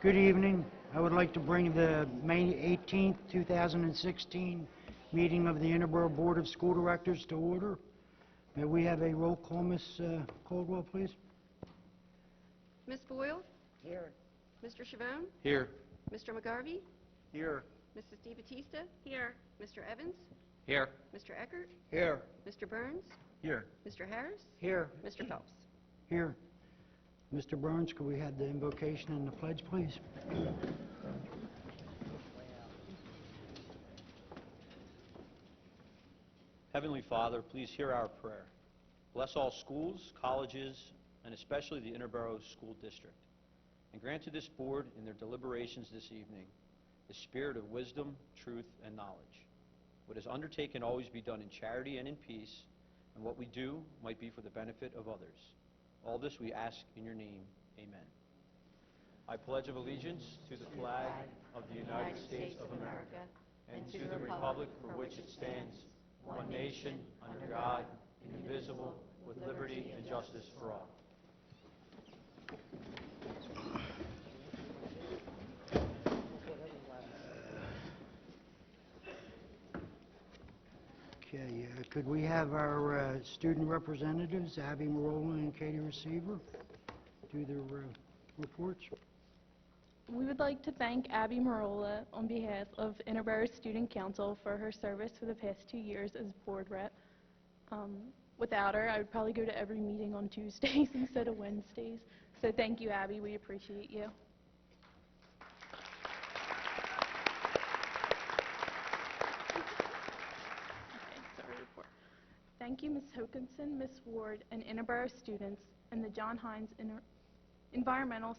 Good evening. I would like to bring the May 18th, 2016 meeting of the Interboro Board of School Directors to order. May we have a roll call, Ms. Caldwell, please? Ms. Boyle? Here. Mr. Chavone? Here. Mr. McGarvey? Here. Mrs. DeBattista? Here. Mr. Evans? Here. Mr. Eckert? Here. Mr. Burns? Here. Mr. Harris? Here. Mr. Phelps? Here. Mr. Burns, could we have the invocation and the pledge, please? Heavenly Father, please hear our prayer. Bless all schools, colleges, and especially the Interboro School District. And grant to this board in their deliberations this evening the spirit of wisdom, truth, and knowledge. What is undertaken always be done in charity and in peace, and what we do might be for the benefit of others. All this we ask in your name. Amen. I pledge allegiance to the flag of the United States of America and to the republic for which it stands, one nation, under God, indivisible, with liberty and justice for all. Okay, could we have our student representatives, Abby Marola and Katie Receiver, do their reports? We would like to thank Abby Marola on behalf of Interboro Student Council for her service for the past 2 years as board rep. Without her, I would probably go to every meeting on Tuesdays instead of Wednesdays. So thank you, Abby. We appreciate you. Thank you, Ms. Hokinson, Ms. Ward, and Interboro students and the John Hines Environmental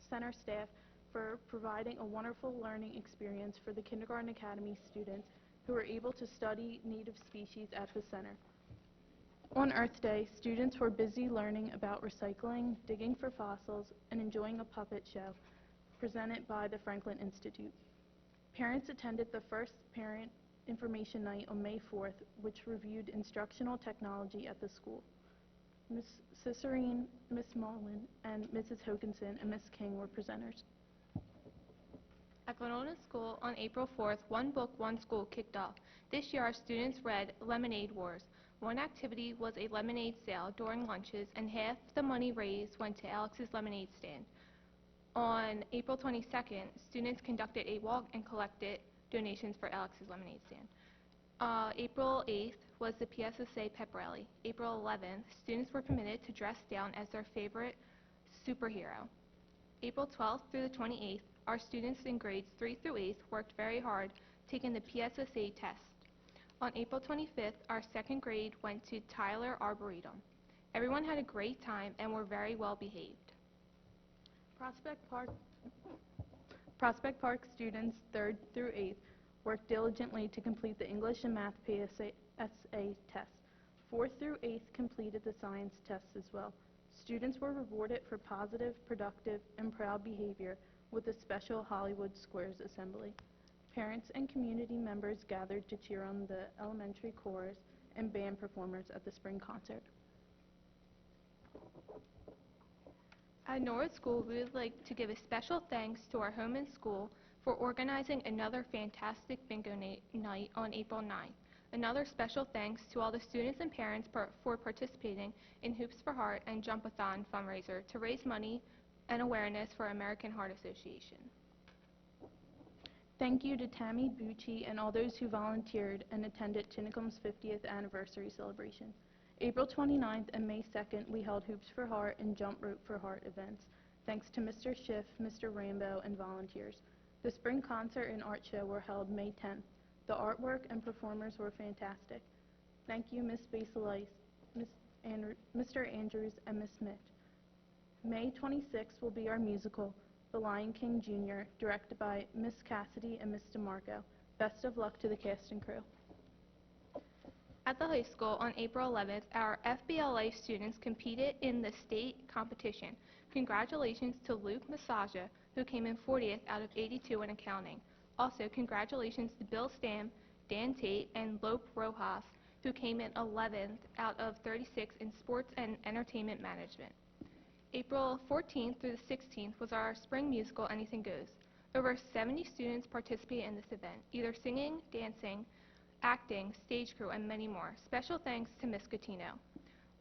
Center staff for providing a wonderful learning experience for the Kindergarten Academy students who were able to study native species at the center. On Earth Day, students were busy learning about recycling, digging for fossils, and enjoying a puppet show presented by the Franklin Institute. Parents attended the first Parent Information Night on May 4th, which reviewed instructional technology at the school. Ms. Cicerine, Ms. Mullen, and Mrs. Hokinson and Ms. King were presenters. At Glenolden School on April 4th, One Book, One School kicked off. This year, our students read Lemonade Wars. One activity was a lemonade sale during lunches, and half the money raised went to Alex's lemonade stand. On April 22nd, students conducted a walk and collected donations for Alex's lemonade stand. April 8th was the PSSA pep rally. April 11th, students were permitted to dress down as their favorite superhero. April 12th through the 28th, our students in grades 3 through 8th worked very hard taking the PSSA test. On April 25th, our second grade went to Tyler Arboretum. Everyone had a great time and were very well behaved. Prospect Park students 3rd through 8th worked diligently to complete the English and Math PSA tests. 4th through 8th completed the science tests as well. Students were rewarded for positive, productive, and proud behavior with a special Hollywood Squares assembly. Parents and community members gathered to cheer on the elementary chorus and band performers at the spring concert. At Norwood School, we would like to give a special thanks to our home and school for organizing another fantastic bingo night on April 9th. Another special thanks to all the students and parents for participating in Hoops for Heart and Jump-a-thon fundraiser to raise money and awareness for American Heart Association. Thank you to Tammy Bucci and all those who volunteered and attended Tinicum's 50th anniversary celebration. April 29th and May 2nd, we held Hoops for Heart and Jump Rope for Heart events, thanks to Mr. Schiff, Mr. Rambo, and volunteers. The spring concert and art show were held May 10th. The artwork and performers were fantastic. Thank you, Ms. Basilice, Mr. Andrews, and Ms. Smith. May 26th will be our musical, The Lion King Jr., directed by Ms. Cassidy and Ms. DeMarco. Best of luck to the cast and crew. At the high school on April 11th, our FBLA students competed in the state competition. Congratulations to Luke Masaja, who came in 40th out of 82 in accounting. Also, congratulations to Bill Stam, Dan Tate, and Lope Rojas, who came in 11th out of 36 in sports and entertainment management. April 14th through the 16th was our spring musical, Anything Goes. Over 70 students participated in this event, either singing, dancing, acting, stage crew, and many more. Special thanks to Ms. Gattino.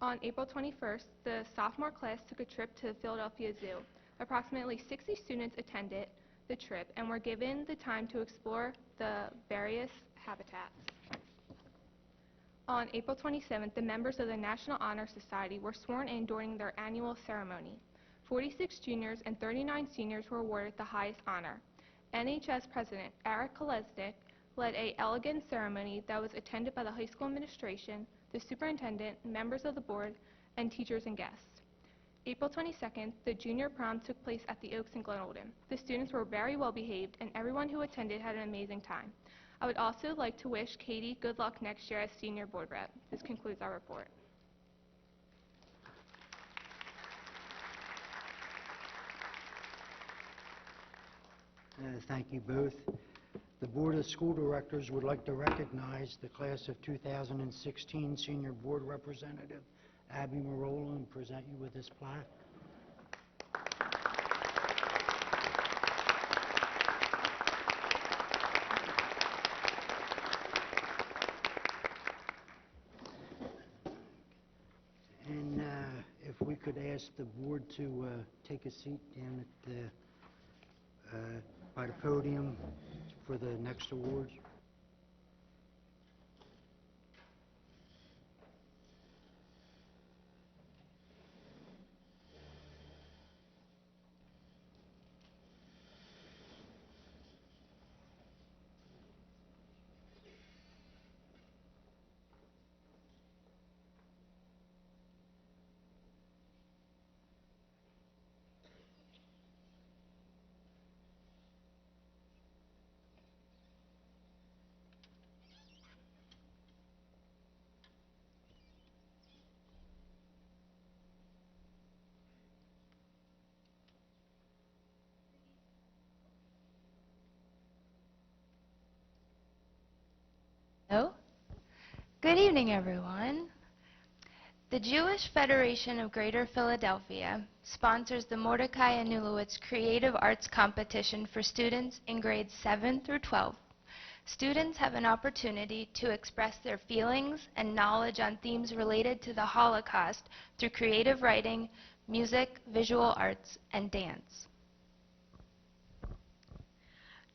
On April 21st, the sophomore class took a trip to Philadelphia Zoo. Approximately 60 students attended the trip and were given the time to explore the various habitats. On April 27th, the members of the National Honor Society were sworn in during their annual ceremony. 46 juniors and 39 seniors were awarded the highest honor. NHS President Eric Kolesnik led an elegant ceremony that was attended by the high school administration, the superintendent, members of the board, and teachers and guests. April 22nd, the junior prom took place at the Oaks in Glen Olden. The students were very well behaved, and everyone who attended had an amazing time. I would also like to wish Katie good luck next year as senior board rep. This concludes our report. Thank you both. The Board of School Directors would like to recognize the class of 2016 Senior Board Representative, Abby Marola, and present you with this plaque. And if we could ask the board to take a seat down at the by the podium for the next awards. Hello. Good evening, everyone. The Jewish Federation of Greater Philadelphia sponsors the Mordecai Anulowitz Creative Arts Competition for students in grades 7 through 12. Students have an opportunity to express their feelings and knowledge on themes related to the Holocaust through creative writing, music, visual arts, and dance.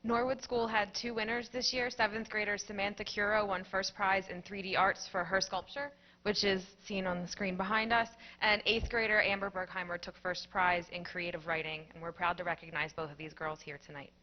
Norwood School had 2 winners this year. 7th grader Samantha Curo won first prize in 3D arts for her sculpture, which is seen on the screen behind us. And 8th grader Amber Bergheimer took first prize in creative writing, and we're proud to recognize both of these girls here tonight.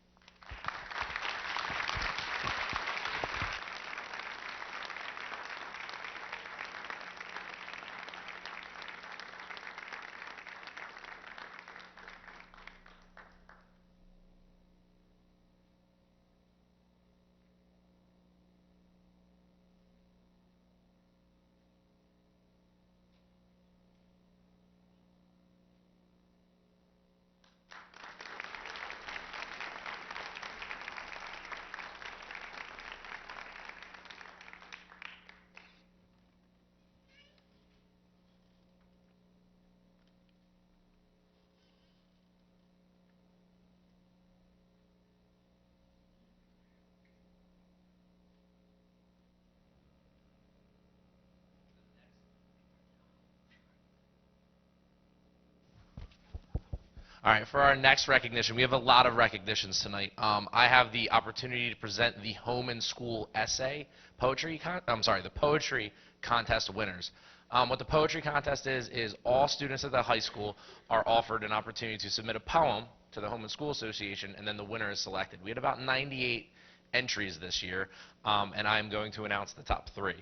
All right, for our next recognition, we have a lot of recognitions tonight. I have the opportunity to present the home and school essay poetry, the poetry contest winners. What the poetry contest is all students at the high school are offered an opportunity to submit a poem to the Home and School Association, and then the winner is selected. We had about 98 entries this year, and I am going to announce the top 3.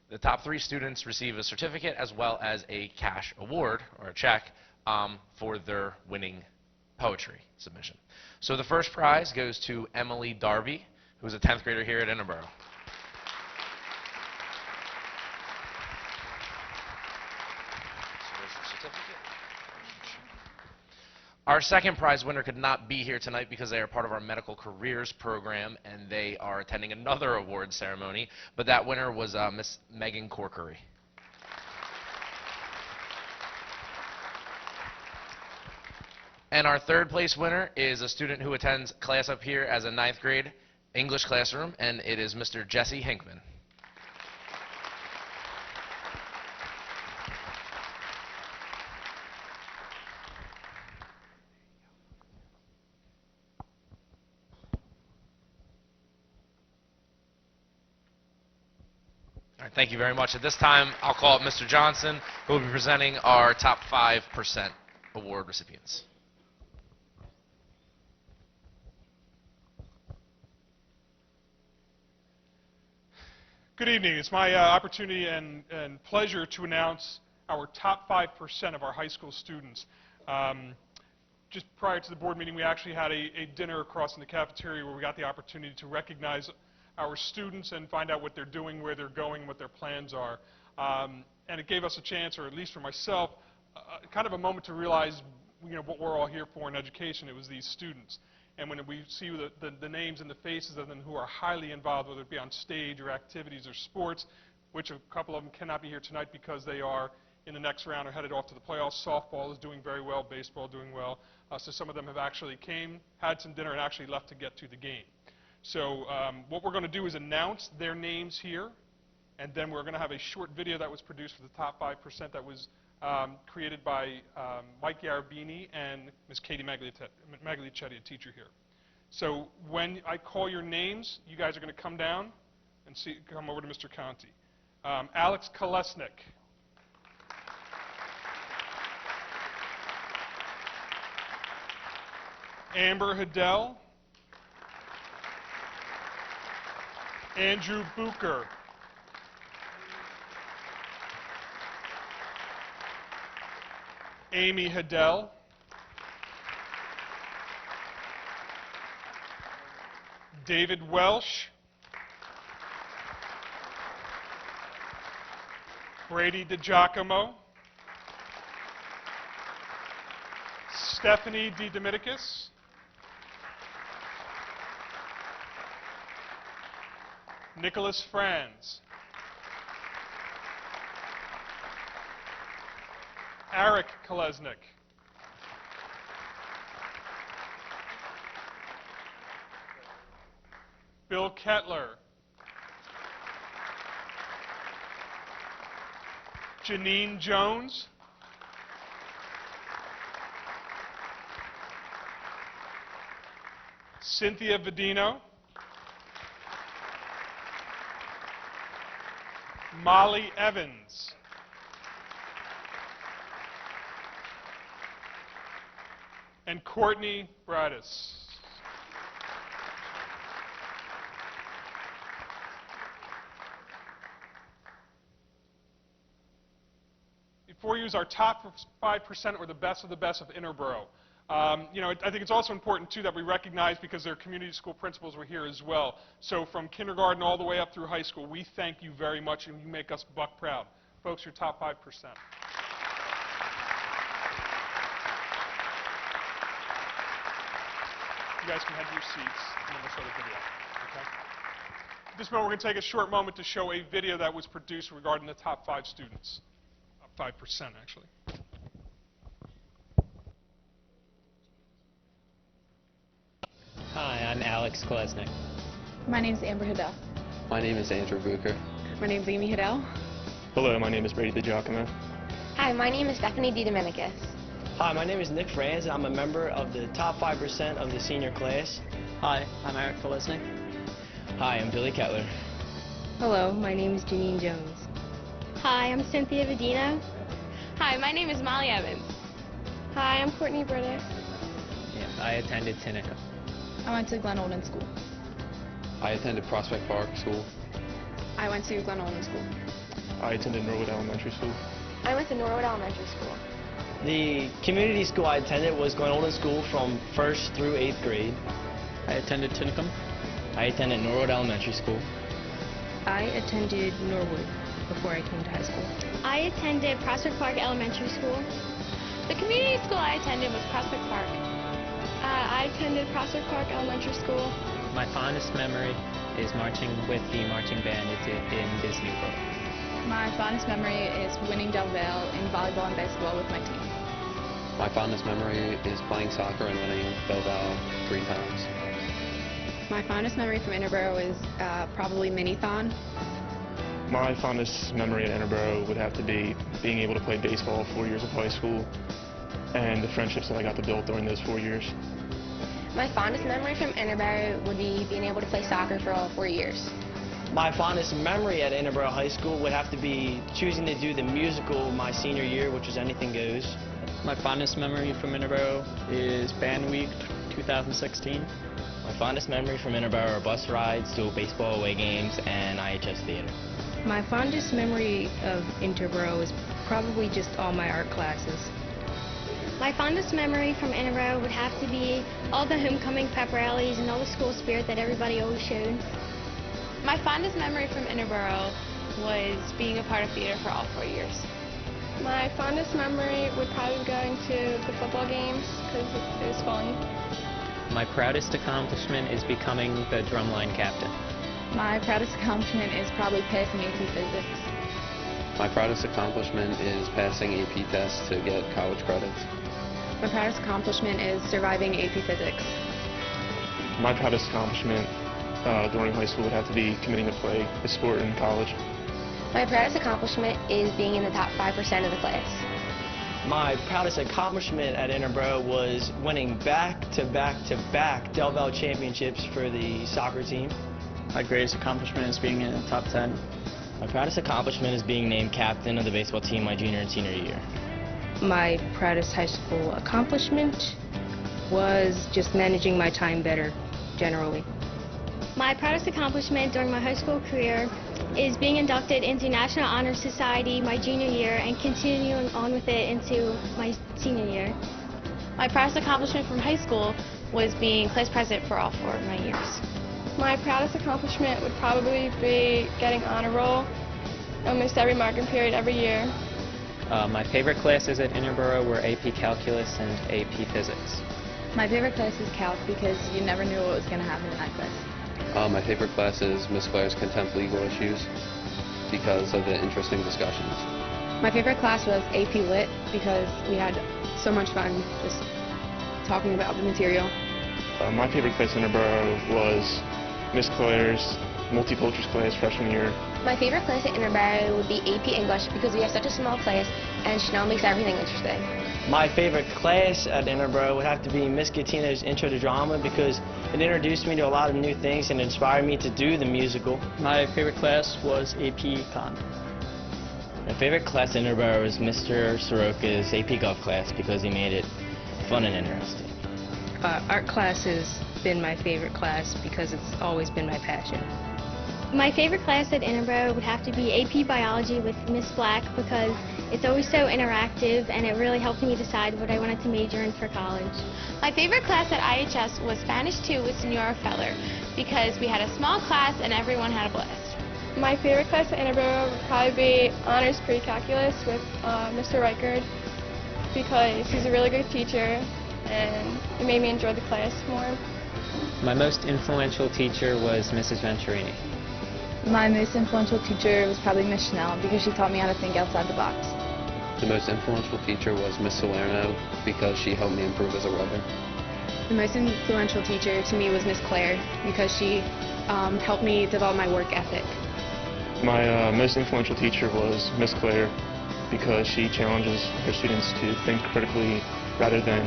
The top 3 students receive a certificate as well as a cash award, or a check, for their winning poetry submission. So the first prize goes to Emily Darby, who's a 10th grader here at Interboro. Our second prize winner could not be here tonight because they are part of our medical careers program and they are attending another award ceremony, but that winner was Miss Megan Corkery. And our third place winner is a student who attends class up here as a 9th grade English classroom, and it is Mr. Jesse Hinkman. All right, thank you very much. At this time, I'll call up Mr. Johnson, who will be presenting our top 5% award recipients. Good evening. It's my opportunity and pleasure to announce our top 5% of our high school students. Just prior to the board meeting, we actually had a dinner across in the cafeteria where we got the opportunity to recognize our students and find out what they're doing, where they're going, what their plans are. And it gave us a chance, or at least for myself, kind of a moment to realize, what we're all here for in education. It was these students. And when we see the names and the faces of them who are highly involved, whether it be on stage or activities or sports, which a couple of them cannot be here tonight because they are in the next round or headed off to the playoffs. Softball is doing very well, baseball doing well. So some of them have actually came, had some dinner, and actually left to get to the game. So what we're going to do is announce their names here, and then we're going to have a short video that was produced for the top 5% that was created by Mike Garabini and Ms. Katie Magliacetti, a teacher here. So when I call your names, you guys are going to come down and come over to Mr. Conti. Alex Kolesnik. Amber Hiddell. Andrew Bucher. Amy Hiddell. David Welsh. Brady DiGiacomo. Stephanie DiDominicus. Nicholas Franz. Eric Kolesnik. Bill Kettler. Janine Jones. Cynthia Vedino. Molly Evans. And Courtney Bradis. Before you is our top 5% or the best of Interboro. I think it's also important, too, that we recognize, because their community school principals were here as well. So from kindergarten all the way up through high school, we thank you very much, and you make us buck proud. Folks, your top 5%. You guys can head to your seats, and then we'll show the video. Okay? At this moment, we're going to take a short moment to show a video that was produced regarding the top 5 students. 5%, actually. Hi, I'm Alex Kolesnik. My name is Amber Hiddell. My name is Andrew Bucher. My name is Amy Hiddell. Hello, my name is Brady DiGiacomo. Hi, my name is Stephanie DiDominicus. Hi, my name is Nick Franz, and I'm a member of the top 5% of the senior class. Hi, I'm Eric Kolesnik. Hi, I'm Billy Kettler. Hello, my name is Janine Jones. Hi, I'm Cynthia Vedino. Hi, my name is Molly Evans. Hi, I'm Courtney Bradis. Yes, I attended Tinicum. I went to Glen Olden School. I attended Prospect Park School. I went to Glen Olden School. I attended Norwood Elementary School. I went to Norwood Elementary School. The community school I attended was Glen Olden School from 1st through 8th grade. I attended Tinicum. I attended Norwood Elementary School. I attended Norwood before I came to high school. I attended Prospect Park Elementary School. The community school I attended was Prospect Park. I attended Prospect Park Elementary School. My fondest memory is marching with the marching band in Disney World. My fondest memory is winning Del Valle in volleyball and basketball with my team. My fondest memory is playing soccer and winning Belleville 3 times. My fondest memory from Interboro is probably Mini-thon. My fondest memory at Interboro would have to be being able to play baseball 4 years of high school and the friendships that I got to build during those 4 years. My fondest memory from Interboro would be being able to play soccer for all 4 years. My fondest memory at Interboro High School would have to be choosing to do the musical my senior year, which was Anything Goes. My fondest memory from Interboro is Band Week 2016. My fondest memory from Interboro are bus rides to baseball away games and IHS theater. My fondest memory of Interboro is probably just all my art classes. My fondest memory from Interboro would have to be all the homecoming pep rallies and all the school spirit that everybody always showed. My fondest memory from Interboro was being a part of theater for all 4 years. My fondest memory would probably be going to the football games because it was fun. My proudest accomplishment is becoming the drumline captain. My proudest accomplishment is probably passing AP Physics. My proudest accomplishment is passing AP tests to get college credits. My proudest accomplishment is surviving AP Physics. My proudest accomplishment during high school would have to be committing to play a sport in college. My proudest accomplishment is being in the top 5% of the class. My proudest accomplishment at Interboro was winning back-to-back-to-back Del Valle championships for the soccer team. My greatest accomplishment is being in the top 10. My proudest accomplishment is being named captain of the baseball team my junior and senior year. My proudest high school accomplishment was just managing my time better, generally. My proudest accomplishment during my high school career is being inducted into National Honor Society my junior year and continuing on with it into my senior year. My proudest accomplishment from high school was being class president for all 4 of my years. My proudest accomplishment would probably be getting honor roll almost every marking period every year. My favorite classes at Interboro were AP Calculus and AP Physics. My favorite class is Calc because you never knew what was going to happen in that class. My favorite class is Miss Claire's Contempt Legal Issues because of the interesting discussions. My favorite class was AP Lit because we had so much fun just talking about the material. My favorite class in Interboro was Miss Claire's Multicultures class freshman year. My favorite class at Interboro would be AP English because we have such a small class and Chanel makes everything interesting. My favorite class at Interboro would have to be Miss Gattino's Intro to Drama because it introduced me to a lot of new things and inspired me to do the musical. My favorite class was AP Con. My favorite class in Interboro was Mr. Soroka's AP Golf class because he made it fun and interesting. Art class has been my favorite class because it's always been my passion. My favorite class at Interboro would have to be AP Biology with Miss Black because it's always so interactive and it really helped me decide what I wanted to major in for college. My favorite class at IHS was Spanish 2 with Senora Feller because we had a small class and everyone had a blast. My favorite class at Interboro would probably be Honors Pre-Calculus with Mr. Reichard because he's a really good teacher and it made me enjoy the class more. My most influential teacher was Mrs. Venturini. My most influential teacher was probably Miss Chanel because she taught me how to think outside the box. The most influential teacher was Miss Salerno because she helped me improve as a writer. The most influential teacher to me was Miss Claire because she helped me develop my work ethic. My most influential teacher was Miss Claire because she challenges her students to think critically rather than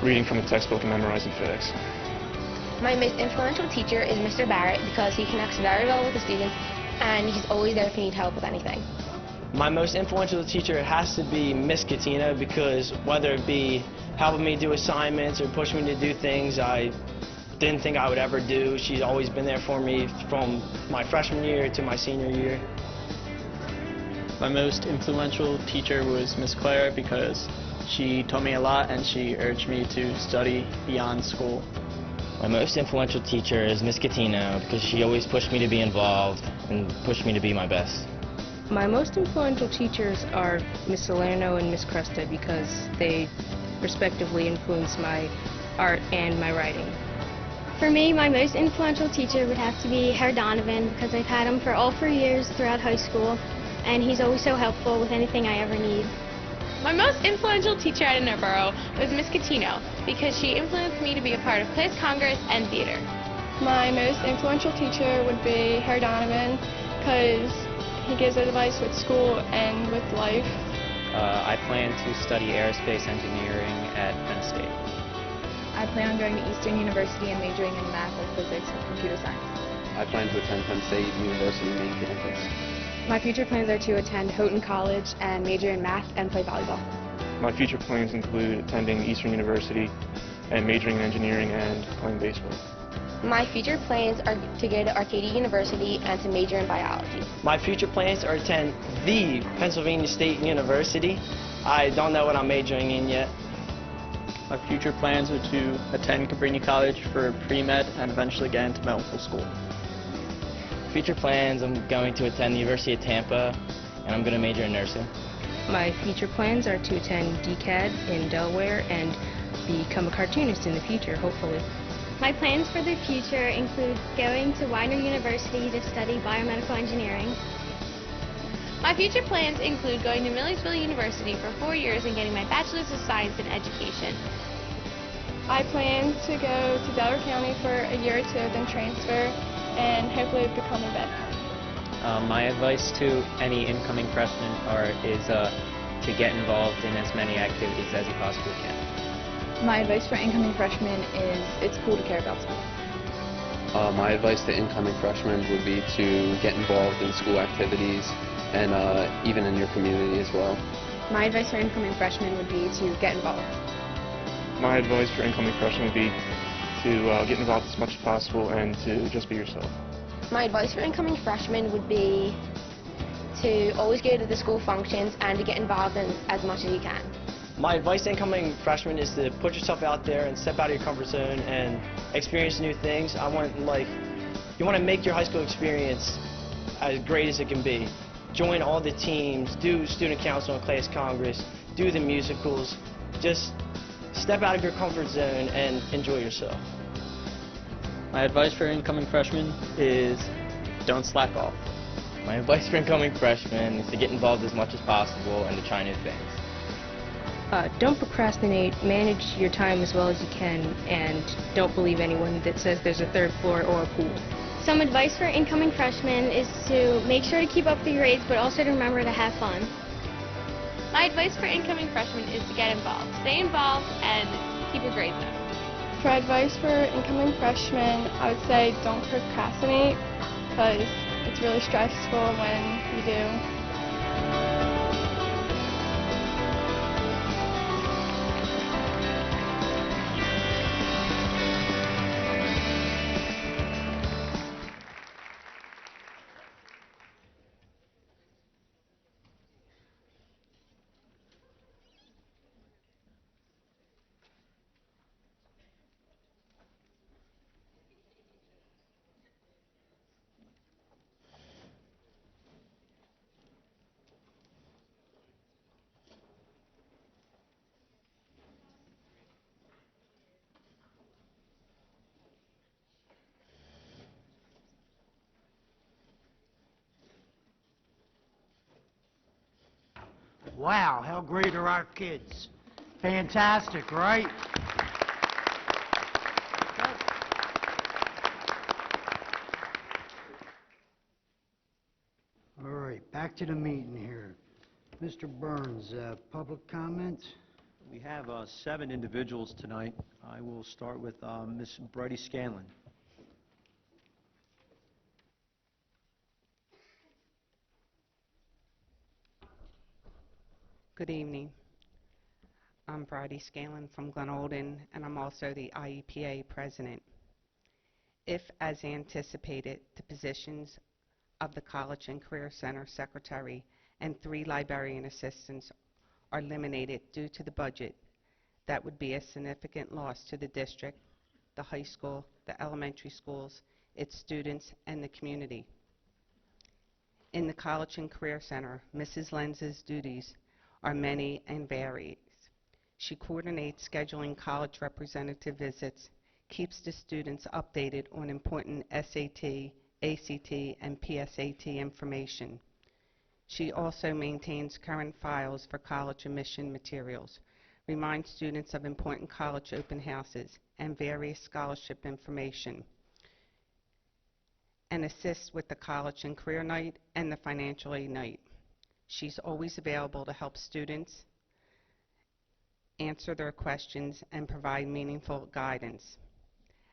reading from a textbook and memorizing facts. My most influential teacher is Mr. Barrett because he connects very well with the students and he's always there if you need help with anything. My most influential teacher has to be Miss Gattino because whether it be helping me do assignments or pushing me to do things I didn't think I would ever do, she's always been there for me from my freshman year to my senior year. My most influential teacher was Miss Claire because she taught me a lot and she urged me to study beyond school. My most influential teacher is Miss Gattino because she always pushed me to be involved and pushed me to be my best. My most influential teachers are Miss Salerno and Miss Cresta because they respectively influenced my art and my writing. For me, my most influential teacher would have to be Herr Donovan because I've had him for all 4 years throughout high school and he's always so helpful with anything I ever need. My most influential teacher at Interboro was Miss Catino because she influenced me to be a part of class congress and theater. My most influential teacher would be Herr Donovan because he gives advice with school and with life. I plan to study aerospace engineering at Penn State. I plan on going to Eastern University and majoring in math or physics or computer science. I plan to attend Penn State University main campus. My future plans are to attend Houghton College and major in math and play volleyball. My future plans include attending Eastern University and majoring in engineering and playing baseball. My future plans are to go to Arcadia University and to major in biology. My future plans are to attend the Pennsylvania State University. I don't know what I'm majoring in yet. My future plans are to attend Cabrini College for pre-med and eventually get into medical school. Future plans, I'm going to attend the University of Tampa, and I'm going to major in nursing. My future plans are to attend DCAD in Delaware and become a cartoonist in the future, hopefully. My plans for the future include going to Widener University to study biomedical engineering. My future plans include going to Millersville University for 4 years and getting my Bachelor's of Science in Education. I plan to go to Delaware County for a year or two, then transfer, and hopefully become a vet. My advice to any incoming freshman is to get involved in as many activities as you possibly can. My advice for incoming freshmen is it's cool to care about school. My advice to incoming freshmen would be to get involved in school activities and even in your community as well. My advice for incoming freshmen would be to get involved. My advice for incoming freshmen would be to get involved as much as possible and to just be yourself. My advice for incoming freshmen would be to always go to the school functions and to get involved in as much as you can. My advice to incoming freshmen is to put yourself out there and step out of your comfort zone and experience new things. You want to make your high school experience as great as it can be. Join all the teams, do student council and class congress, do the musicals. Just step out of your comfort zone and enjoy yourself. My advice for incoming freshmen is don't slack off. My advice for incoming freshmen is to get involved as much as possible and to try new things. Don't procrastinate, manage your time as well as you can, and don't believe anyone that says there's a third floor or a pool. Some advice for incoming freshmen is to make sure to keep up the grades, but also to remember to have fun. My advice for incoming freshmen is to get involved. Stay involved and keep your grades up. For advice for incoming freshmen, I would say don't procrastinate because it's really stressful when you do. Wow, how great are our kids? Fantastic, right? All right, back to the meeting here. Mr. Burns, public comments? We have 7 individuals tonight. I will start with Ms. Brady Scanlon. Good evening. I'm Bridie Scanlon from Glen Olden, and I'm also the IEPA president. If, as anticipated, the positions of the College and Career Center secretary and 3 librarian assistants are eliminated due to the budget, that would be a significant loss to the district, the high school, the elementary schools, its students, and the community. In the College and Career Center, Mrs. Lenz's duties are many and varied. She coordinates scheduling college representative visits, keeps the students updated on important SAT, ACT, and PSAT information. She also maintains current files for college admission materials, reminds students of important college open houses and various scholarship information, and assists with the college and career night and the financial aid night. She's always available to help students answer their questions and provide meaningful guidance.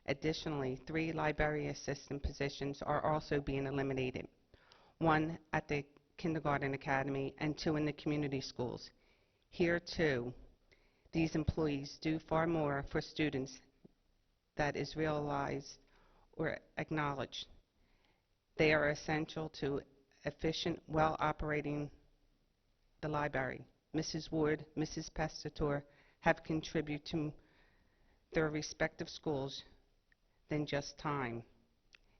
Additionally, 3 library assistant positions are also being eliminated, 1 at the kindergarten academy and 2 in the community schools. Here, too, these employees do far more for students that is realized or acknowledged. They are essential to efficient, well-operating the library. Mrs. Ward, Mrs. Pestator have contributed to their respective schools than just time.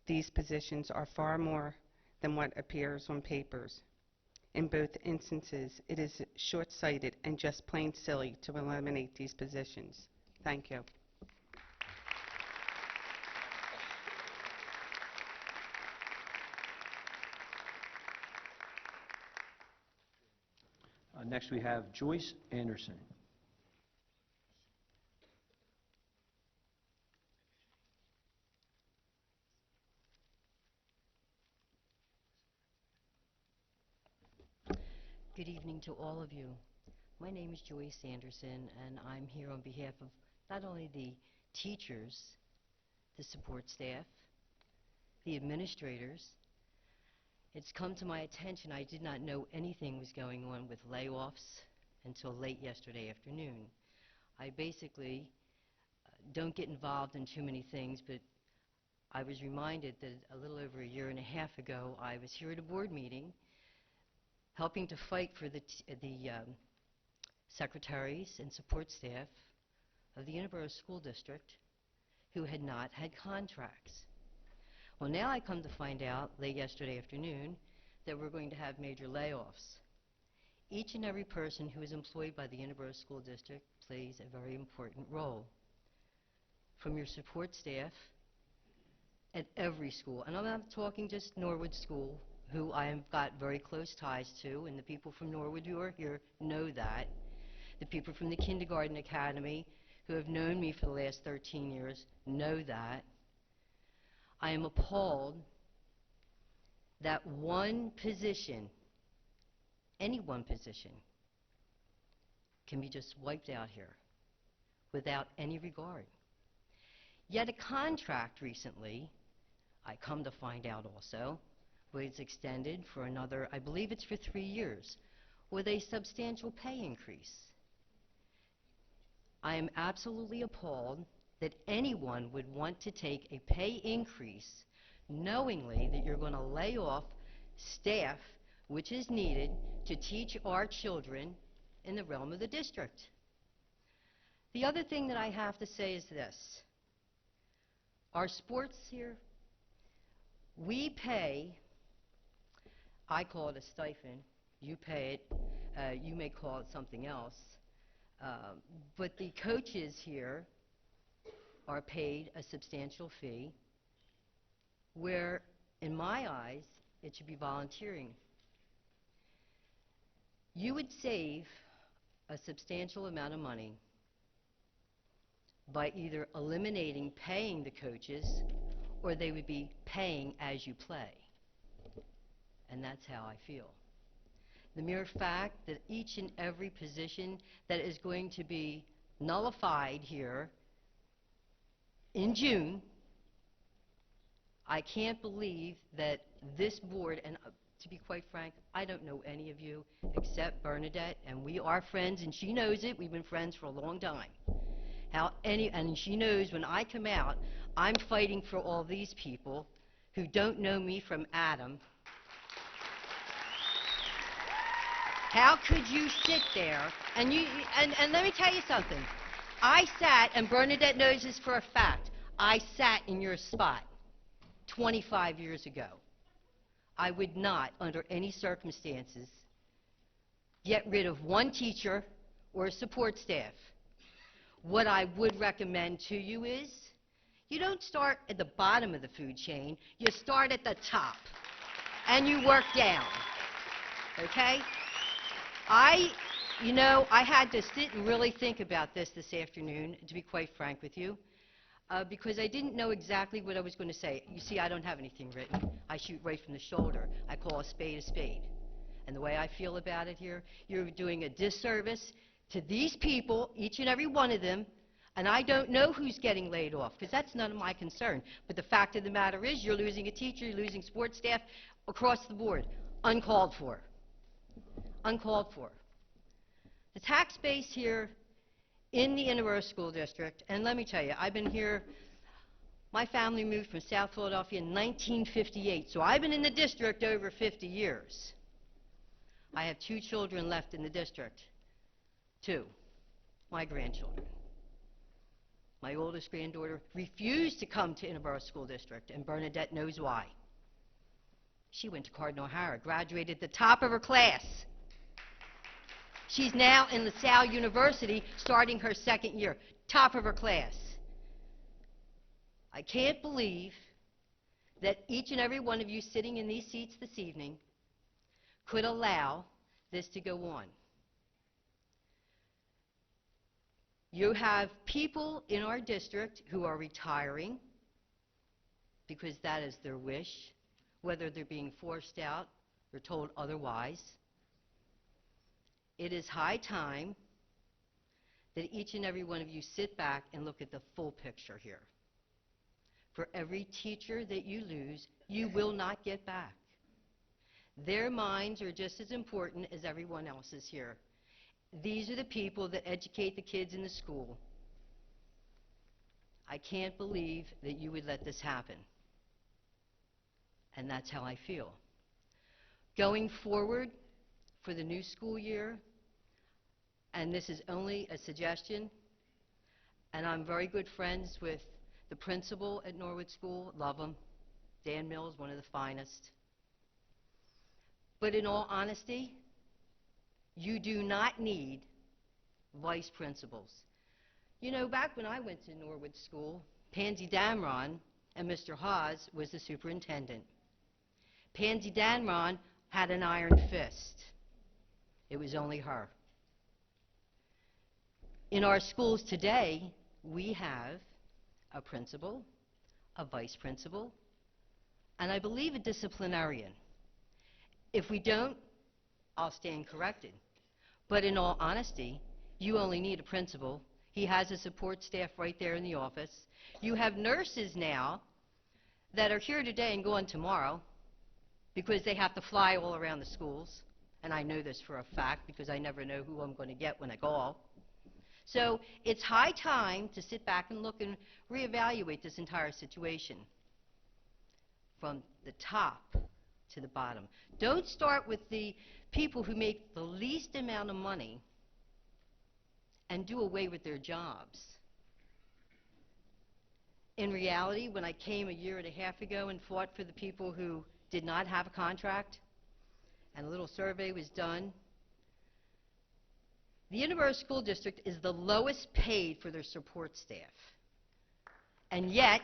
These positions are far more than what appears on papers. In both instances, it is short-sighted and just plain silly to eliminate these positions. Thank you. Next, we have Joyce Anderson. Good evening to all of you. My name is Joyce Anderson, and I'm here on behalf of not only the teachers, the support staff, the administrators. It's come to my attention I did not know anything was going on with layoffs until late yesterday afternoon. I basically don't get involved in too many things, but I was reminded that a little over a year and a half ago I was here at a board meeting helping to fight for the secretaries and support staff of the Interboro School District who had not had contracts. Well, now I come to find out late yesterday afternoon that we're going to have major layoffs. Each and every person who is employed by the Interboro School District plays a very important role. From your support staff at every school, and I'm not talking just Norwood School, who I have got very close ties to, and the people from Norwood who are here know that. The people from the kindergarten academy who have known me for the last 13 years know that. I am appalled that one position, any one position, can be just wiped out here without any regard. Yet a contract recently, I come to find out also, was extended for another, I believe it's for 3 years, with a substantial pay increase. I am absolutely appalled that anyone would want to take a pay increase knowingly that you're going to lay off staff which is needed to teach our children in the realm of the district. The other thing that I have to say is this. Our sports here, we pay, I call it a stipend, you pay it, you may call it something else, but the coaches here are paid a substantial fee where, in my eyes, it should be volunteering. You would save a substantial amount of money by either eliminating paying the coaches or they would be paying as you play. And that's how I feel. The mere fact that each and every position that is going to be nullified here in June, I can't believe that this board, and to be quite frank, I don't know any of you except Bernadette, and we are friends, and she knows it. We've been friends for a long time. And she knows when I come out, I'm fighting for all these people who don't know me from Adam. How could you sit there and let me tell you something. I sat, and Bernadette knows this for a fact, I sat in your spot 25 years ago. I would not, under any circumstances, get rid of one teacher or support staff. What I would recommend to you is, you don't start at the bottom of the food chain, you start at the top, and you work down. Okay? I had to sit and really think about this afternoon, to be quite frank with you, because I didn't know exactly what I was going to say. You see, I don't have anything written. I shoot right from the shoulder. I call a spade a spade. And the way I feel about it here, you're doing a disservice to these people, each and every one of them, and I don't know who's getting laid off, because that's none of my concern. But the fact of the matter is, you're losing a teacher, you're losing sports staff across the board. Uncalled for. Uncalled for. The tax base here in the Interboro School District, and let me tell you, I've been here, my family moved from South Philadelphia in 1958, so I've been in the district over 50 years. I have 2 children left in the district. 2, my grandchildren. My oldest granddaughter refused to come to Interboro School District, and Bernadette knows why. She went to Cardinal O'Hara, graduated at the top of her class. She's now in LaSalle University, starting her 2nd year, top of her class. I can't believe that each and every one of you sitting in these seats this evening could allow this to go on. You have people in our district who are retiring because that is their wish, whether they're being forced out or told otherwise. It is high time that each and every one of you sit back and look at the full picture here. For every teacher that you lose, you will not get back. Their minds are just as important as everyone else's here. These are the people that educate the kids in the school. I can't believe that you would let this happen. And that's how I feel. Going forward for the new school year, and this is only a suggestion, and I'm very good friends with the principal at Norwood School, love him. Dan Mills, one of the finest. But in all honesty, you do not need vice principals. You know, back when I went to Norwood School, Pansy Damron and Mr. Haas was the superintendent. Pansy Damron had an iron fist. It was only her. In our schools today, we have a principal, a vice principal, and I believe a disciplinarian. If we don't, I'll stand corrected. But in all honesty, you only need a principal. He has a support staff right there in the office. You have nurses now that are here today and gone tomorrow because they have to fly all around the schools. And I know this for a fact because I never know who I'm going to get when I call. So it's high time to sit back and look and reevaluate this entire situation from the top to the bottom. Don't start with the people who make the least amount of money and do away with their jobs. In reality, when I came a year and a half ago and fought for the people who did not have a contract, and a little survey was done, the Interboro School District is the lowest paid for their support staff. And yet,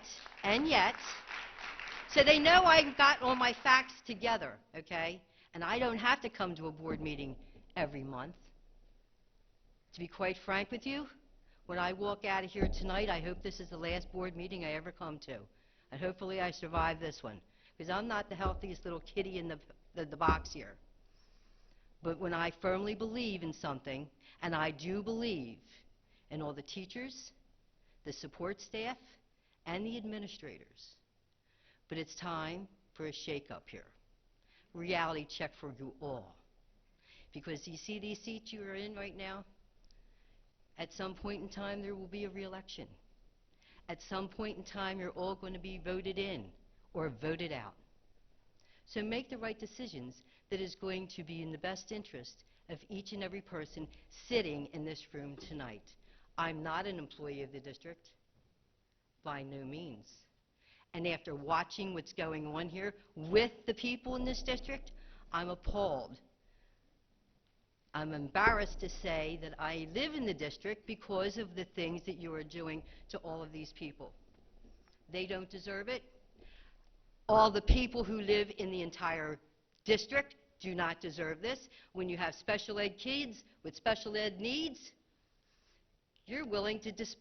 so they know I got all my facts together, okay? And I don't have to come to a board meeting every month. To be quite frank with you, when I walk out of here tonight, I hope this is the last board meeting I ever come to. And hopefully I survive this one, because I'm not the healthiest little kitty in the box here. But when I firmly believe in something, and I do believe in all the teachers, the support staff, and the administrators, but it's time for a shake-up here. Reality check for you all. Because you see these seats you are in right now? At some point in time, there will be a re-election. At some point in time, you're all going to be voted in or voted out. So make the right decisions that is going to be in the best interest of each and every person sitting in this room tonight. I'm not an employee of the district, by no means. And after watching what's going on here with the people in this district, I'm appalled. I'm embarrassed to say that I live in the district because of the things that you are doing to all of these people. They don't deserve it. All the people who live in the entire district do not deserve this. When you have special ed kids with special ed needs, you're willing to just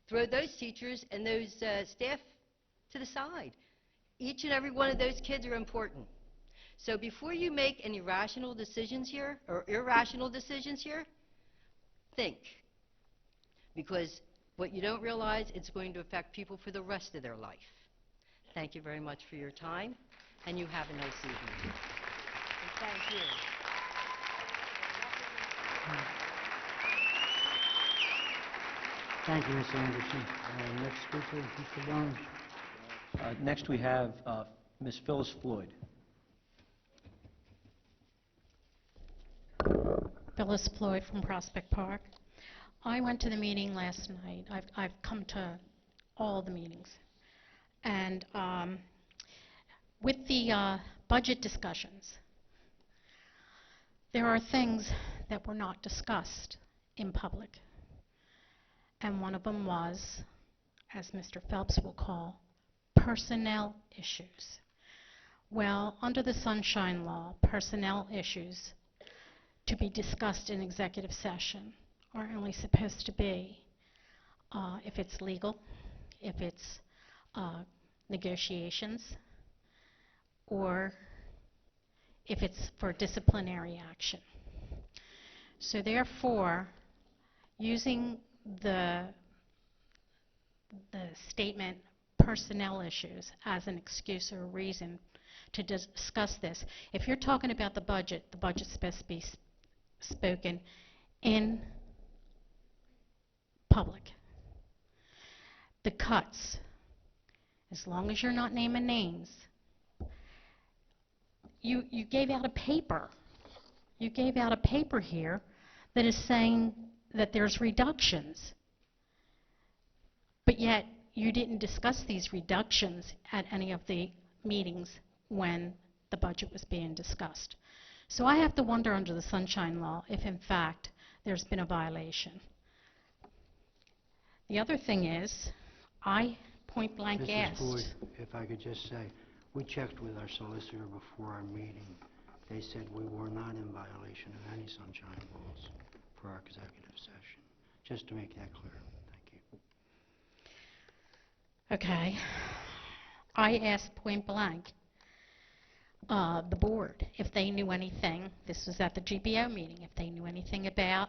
throw those teachers and those staff to the side. Each and every one of those kids are important. So before you make any rational decisions here, or irrational decisions here, think. Because what you don't realize, it's going to affect people for the rest of their life. Thank you very much for your time, and you have a nice evening. And thank you. Thank you, Ms. Anderson. Next speaker, Mr. Burns. Next we have Ms. Phyllis Floyd. Phyllis Floyd from Prospect Park. I went to the meeting last night. I've come to all the meetings. And with the budget discussions, there are things that were not discussed in public. And one of them was, as Mr. Phelps will call, personnel issues. Well, under the Sunshine Law, personnel issues to be discussed in executive session are only supposed to be if it's legal, if it's negotiations, or if it's for disciplinary action. So therefore, using the statement personnel issues as an excuse or a reason to discuss this, if you're talking about the budget's supposed to be spoken in public. The cuts, as long as you're not naming names, you gave out a paper. You gave out a paper here that is saying that there's reductions, but yet you didn't discuss these reductions at any of the meetings when the budget was being discussed. So I have to wonder under the Sunshine Law if in fact there's been a violation. The other thing is, I point blank asked. Mrs. Floyd, if I could just say, we checked with our solicitor before our meeting. They said we were not in violation of any sunshine laws for our executive session. Just to make that clear. Thank you. Okay. I asked point blank the board if they knew anything. This was at the GBO meeting. If they knew anything about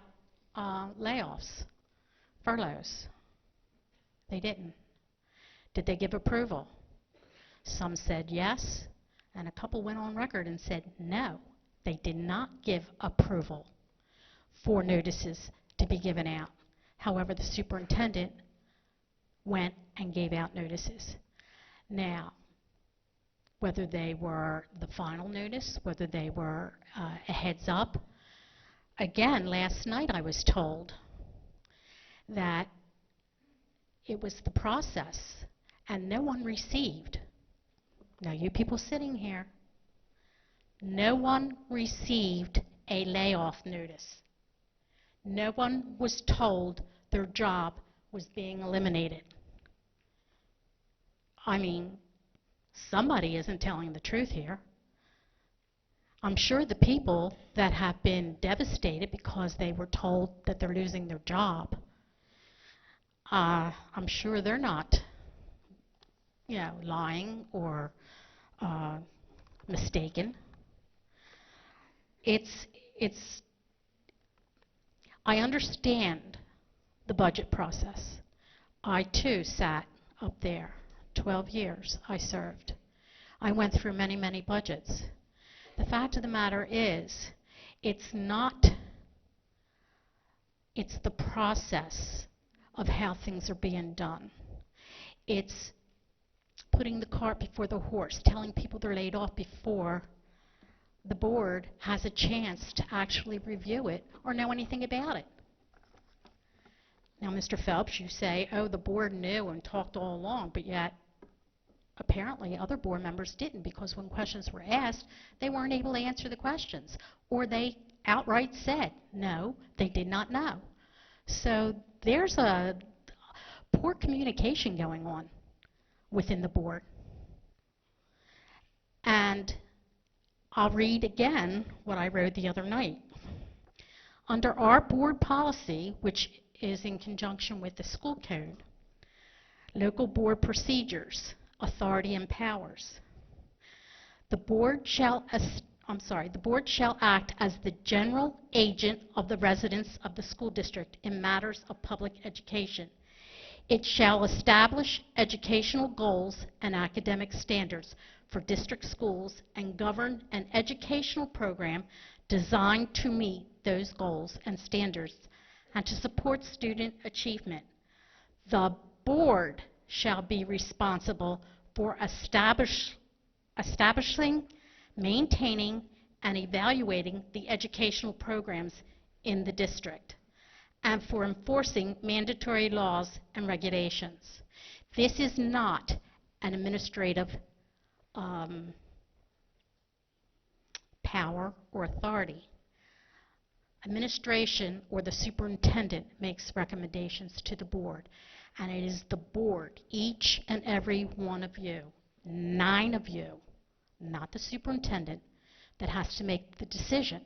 layoffs, furloughs. They didn't. Did they give approval? Some said yes, and a couple went on record and said no. They did not give approval for notices to be given out. However, the superintendent went and gave out notices. Now, whether they were the final notice, whether they were a heads up, again, last night I was told that it was the process, and no one received. Now, you people sitting here, no one received a layoff notice. No one was told their job was being eliminated. I mean, somebody isn't telling the truth here. I'm sure the people that have been devastated because they were told that they're losing their job, I'm sure they're not, lying or mistaken. I understand the budget process. I too sat up there. 12 years I served. I went through many, many budgets. The fact of the matter is, it's the process of how things are being done. It's putting the cart before the horse, telling people they're laid off before the board has a chance to actually review it or know anything about it. Now, Mr. Phelps, you say, oh, the board knew and talked all along, but yet apparently other board members didn't, because when questions were asked, they weren't able to answer the questions, or they outright said, no, they did not know. So there's a poor communication going on within the board. And I'll read again what I wrote the other night. Under our board policy, which is in conjunction with the school code, local board procedures, authority and powers. The board shall act as the general agent of the residents of the school district in matters of public education. It shall establish educational goals and academic standards for district schools and govern an educational program designed to meet those goals and standards and to support student achievement. The board shall be responsible for establishing, maintaining, and evaluating the educational programs in the district, and for enforcing mandatory laws and regulations. This is not an administrative power or authority. Administration or the superintendent makes recommendations to the board, and it is the board, each and every one of you, 9 of you, not the superintendent, that has to make the decision.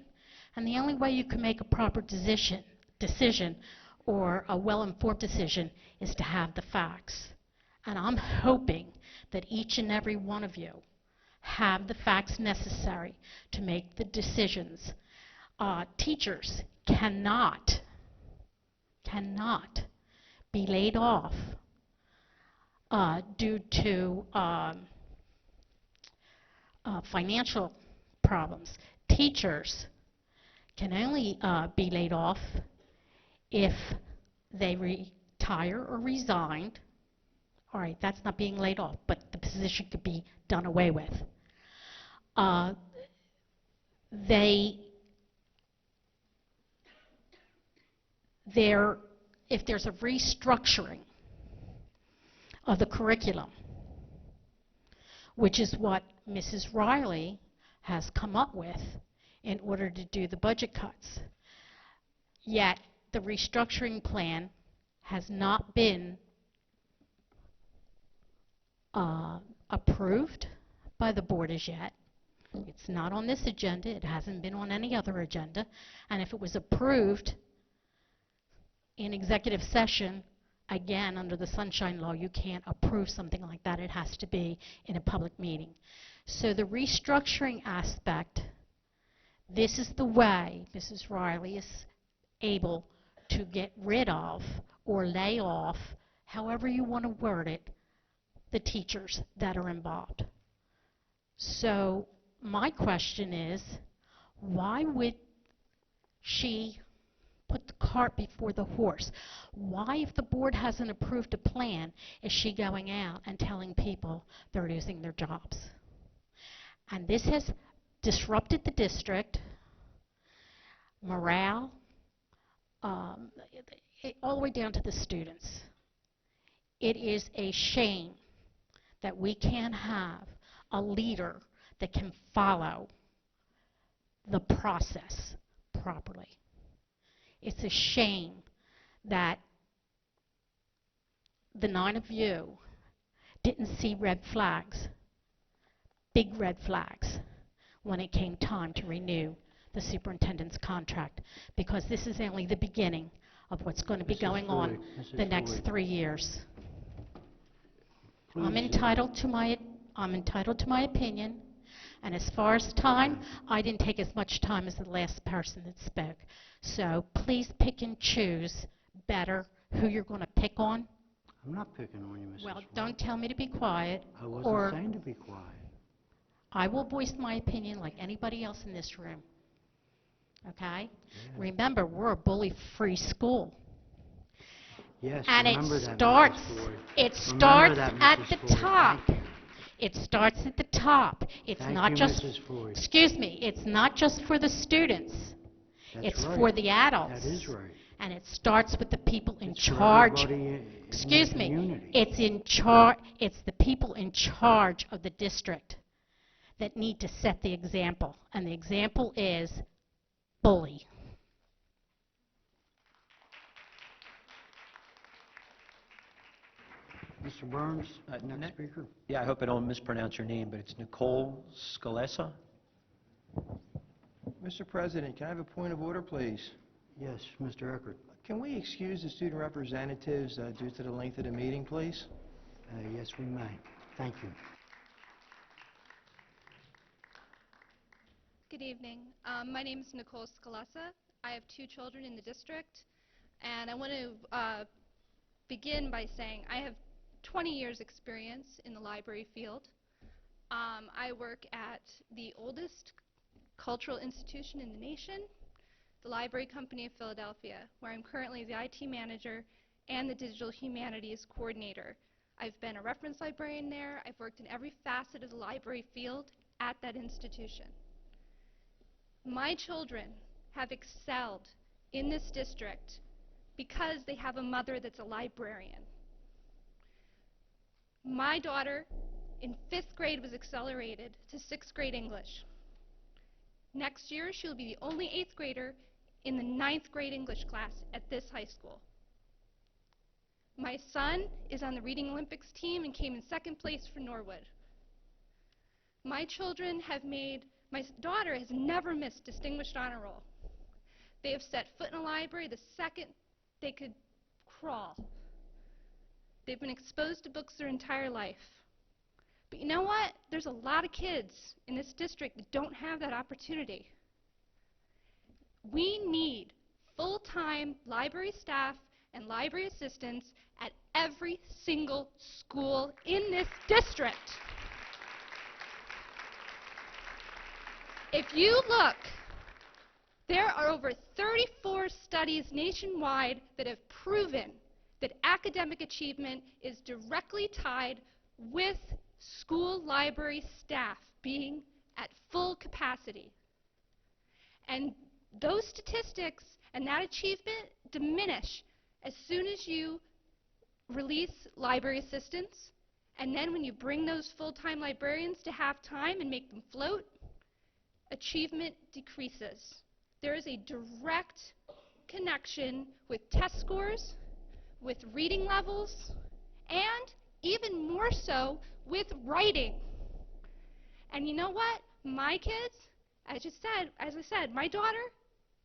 And the only way you can make a proper decision or a well-informed decision is to have the facts. And I'm hoping that each and every one of you have the facts necessary to make the decisions. Teachers cannot be laid off due to financial problems. Teachers can only be laid off if they retire or resigned. All right, that's not being laid off, but the position could be done away with. If there's a restructuring of the curriculum, which is what Mrs. Riley has come up with in order to do the budget cuts, yet the restructuring plan has not been approved by the board as yet. It's not on this agenda. It hasn't been on any other agenda. And if it was approved in executive session, again, under the Sunshine Law, you can't approve something like that. It has to be in a public meeting. So the restructuring aspect, this is the way Mrs. Riley is able to get rid of or lay off, however you want to word it, the teachers that are involved. So my question is, why would she put the cart before the horse? Why, if the board hasn't approved a plan, is she going out and telling people they're losing their jobs? And this has disrupted the district, morale, all the way down to the students. It is a shame that we can't have a leader that can follow the process properly. It's a shame that the 9 of you didn't see red flags, big red flags, when it came time to renew the superintendent's contract, because this is only the beginning of what's going to be going on the next 3 years. I'm entitled to my opinion, and as far as time, I didn't take as much time as the last person that spoke. So please pick and choose better who you're going to pick on. I'm not picking on you, Mrs. Well, White. don't tell me to be quiet. I wasn't saying to be quiet. I will voice my opinion like anybody else in this room. Okay? Yeah. Remember, we're a bully-free school. Yes, and remember it that, starts. Mrs. Floyd. It starts at the top. Thank you. It starts at the top. It's Thank not you, just. Mrs. Floyd. Excuse me. It's not just for the students. That's it's right. for the adults. That is right. And it starts with the people in It's charge. Excuse me. It's in charge. It's the people in charge of the district that need to set the example, and the example is bully. Mr. Burns, next speaker. Yeah, I hope I don't mispronounce your name, but it's Nicole Scalesa. Mr. President, can I have a point of order, please? Yes, Mr. Eckert. Can we excuse the student representatives due to the length of the meeting, please? Yes, we may. Thank you. Good evening. My name is Nicole Scalessa. I have 2 children in the district, and I want to begin by saying I have 20 years experience in the library field. I work at the oldest cultural institution in the nation, the Library Company of Philadelphia, where I'm currently the IT manager and the digital humanities coordinator. I've been a reference librarian there. I've worked in every facet of the library field at that institution. My children have excelled in this district because they have a mother that's a librarian. My daughter in 5th grade was accelerated to 6th grade English. Next year, she'll be the only 8th grader in the 9th grade English class at this high school. My son is on the Reading Olympics team and came in 2nd place for Norwood. My daughter has never missed Distinguished Honor Roll. They have set foot in a library the second they could crawl. They've been exposed to books their entire life. But you know what? There's a lot of kids in this district that don't have that opportunity. We need full-time library staff and library assistants at every single school in this district. If you look, there are over 34 studies nationwide that have proven that academic achievement is directly tied with school library staff being at full capacity. And those statistics and that achievement diminish as soon as you release library assistants, and then when you bring those full-time librarians to have time and make them float, achievement decreases. There is a direct connection with test scores, with reading levels, and even more so with writing. And you know what? My kids, as I said, my daughter,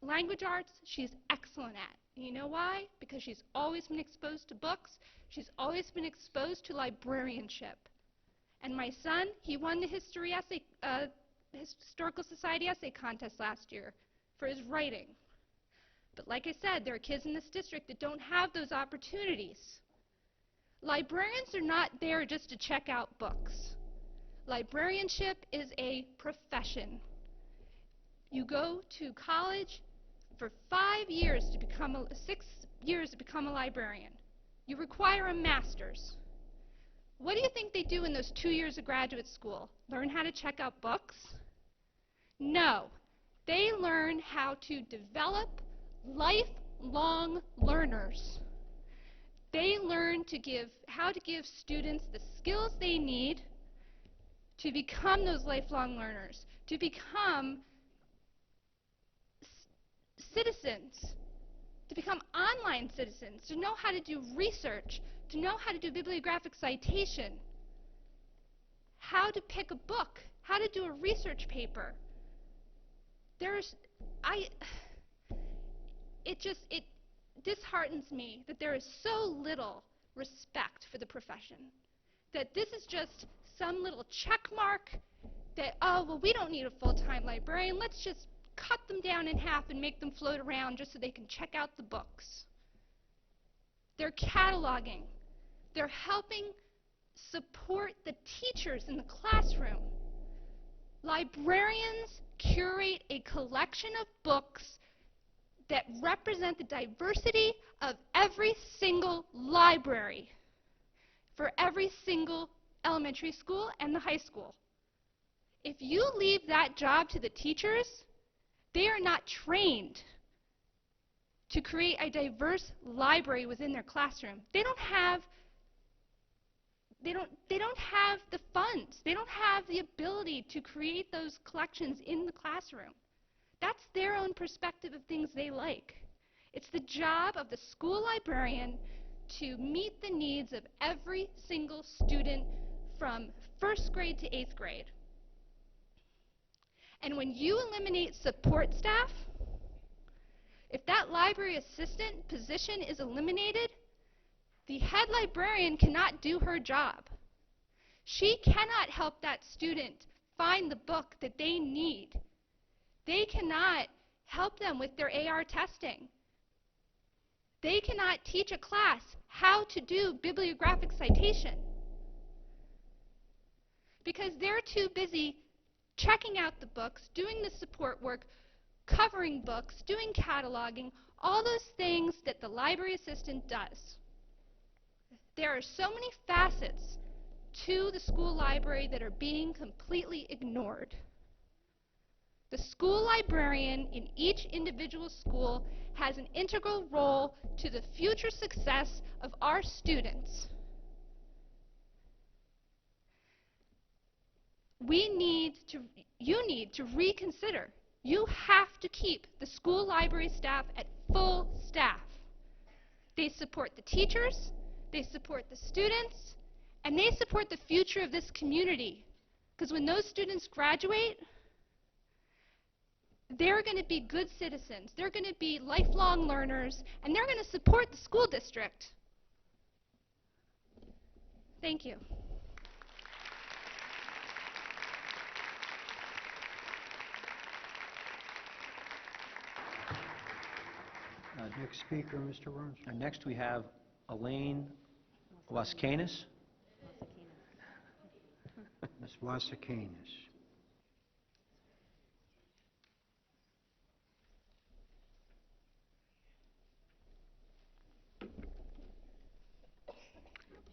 language arts, she's excellent at. And you know why? Because she's always been exposed to books. She's always been exposed to librarianship. And my son, he won the Historical Society essay contest last year for his writing. But like I said, there are kids in this district that don't have those opportunities. Librarians are not there just to check out books. Librarianship is a profession. You go to college for 5 years to become 6 years to become a librarian. You require a master's. What do you think they do in those 2 years of graduate school? Learn how to check out books? No. They learn how to develop lifelong learners. They learn how to give students the skills they need to become those lifelong learners, to become citizens, to become online citizens, to know how to do research, to know how to do bibliographic citation, how to pick a book, how to do a research paper. It disheartens me that there is so little respect for the profession, that this is just some little check mark that, oh, well, we don't need a full-time librarian, let's just cut them down in half and make them float around just so they can check out the books. They're cataloging. They're helping support the teachers in the classroom. Librarians curate a collection of books that represent the diversity of every single library for every single elementary school and the high school. If you leave that job to the teachers, they are not trained to create a diverse library within their classroom. They don't have the funds. They don't have the ability to create those collections in the classroom. That's their own perspective of things they like. It's the job of the school librarian to meet the needs of every single student from 1st grade to 8th grade. And when you eliminate support staff, if that library assistant position is eliminated, the head librarian cannot do her job. She cannot help that student find the book that they need. They cannot help them with their AR testing. They cannot teach a class how to do bibliographic citation because they're too busy checking out the books, doing the support work, covering books, doing cataloging, all those things that the library assistant does. There are so many facets to the school library that are being completely ignored. The school librarian in each individual school has an integral role to the future success of our students. You need to reconsider. You have to keep the school library staff at full staff. They support the teachers, they support the students, and they support the future of this community. Because when those students graduate, they're going to be good citizens, they're going to be lifelong learners, and they're going to support the school district. Thank you. Next speaker, Mr. Burns. Next we have Elaine Waskanis. Ms. Wasakanis.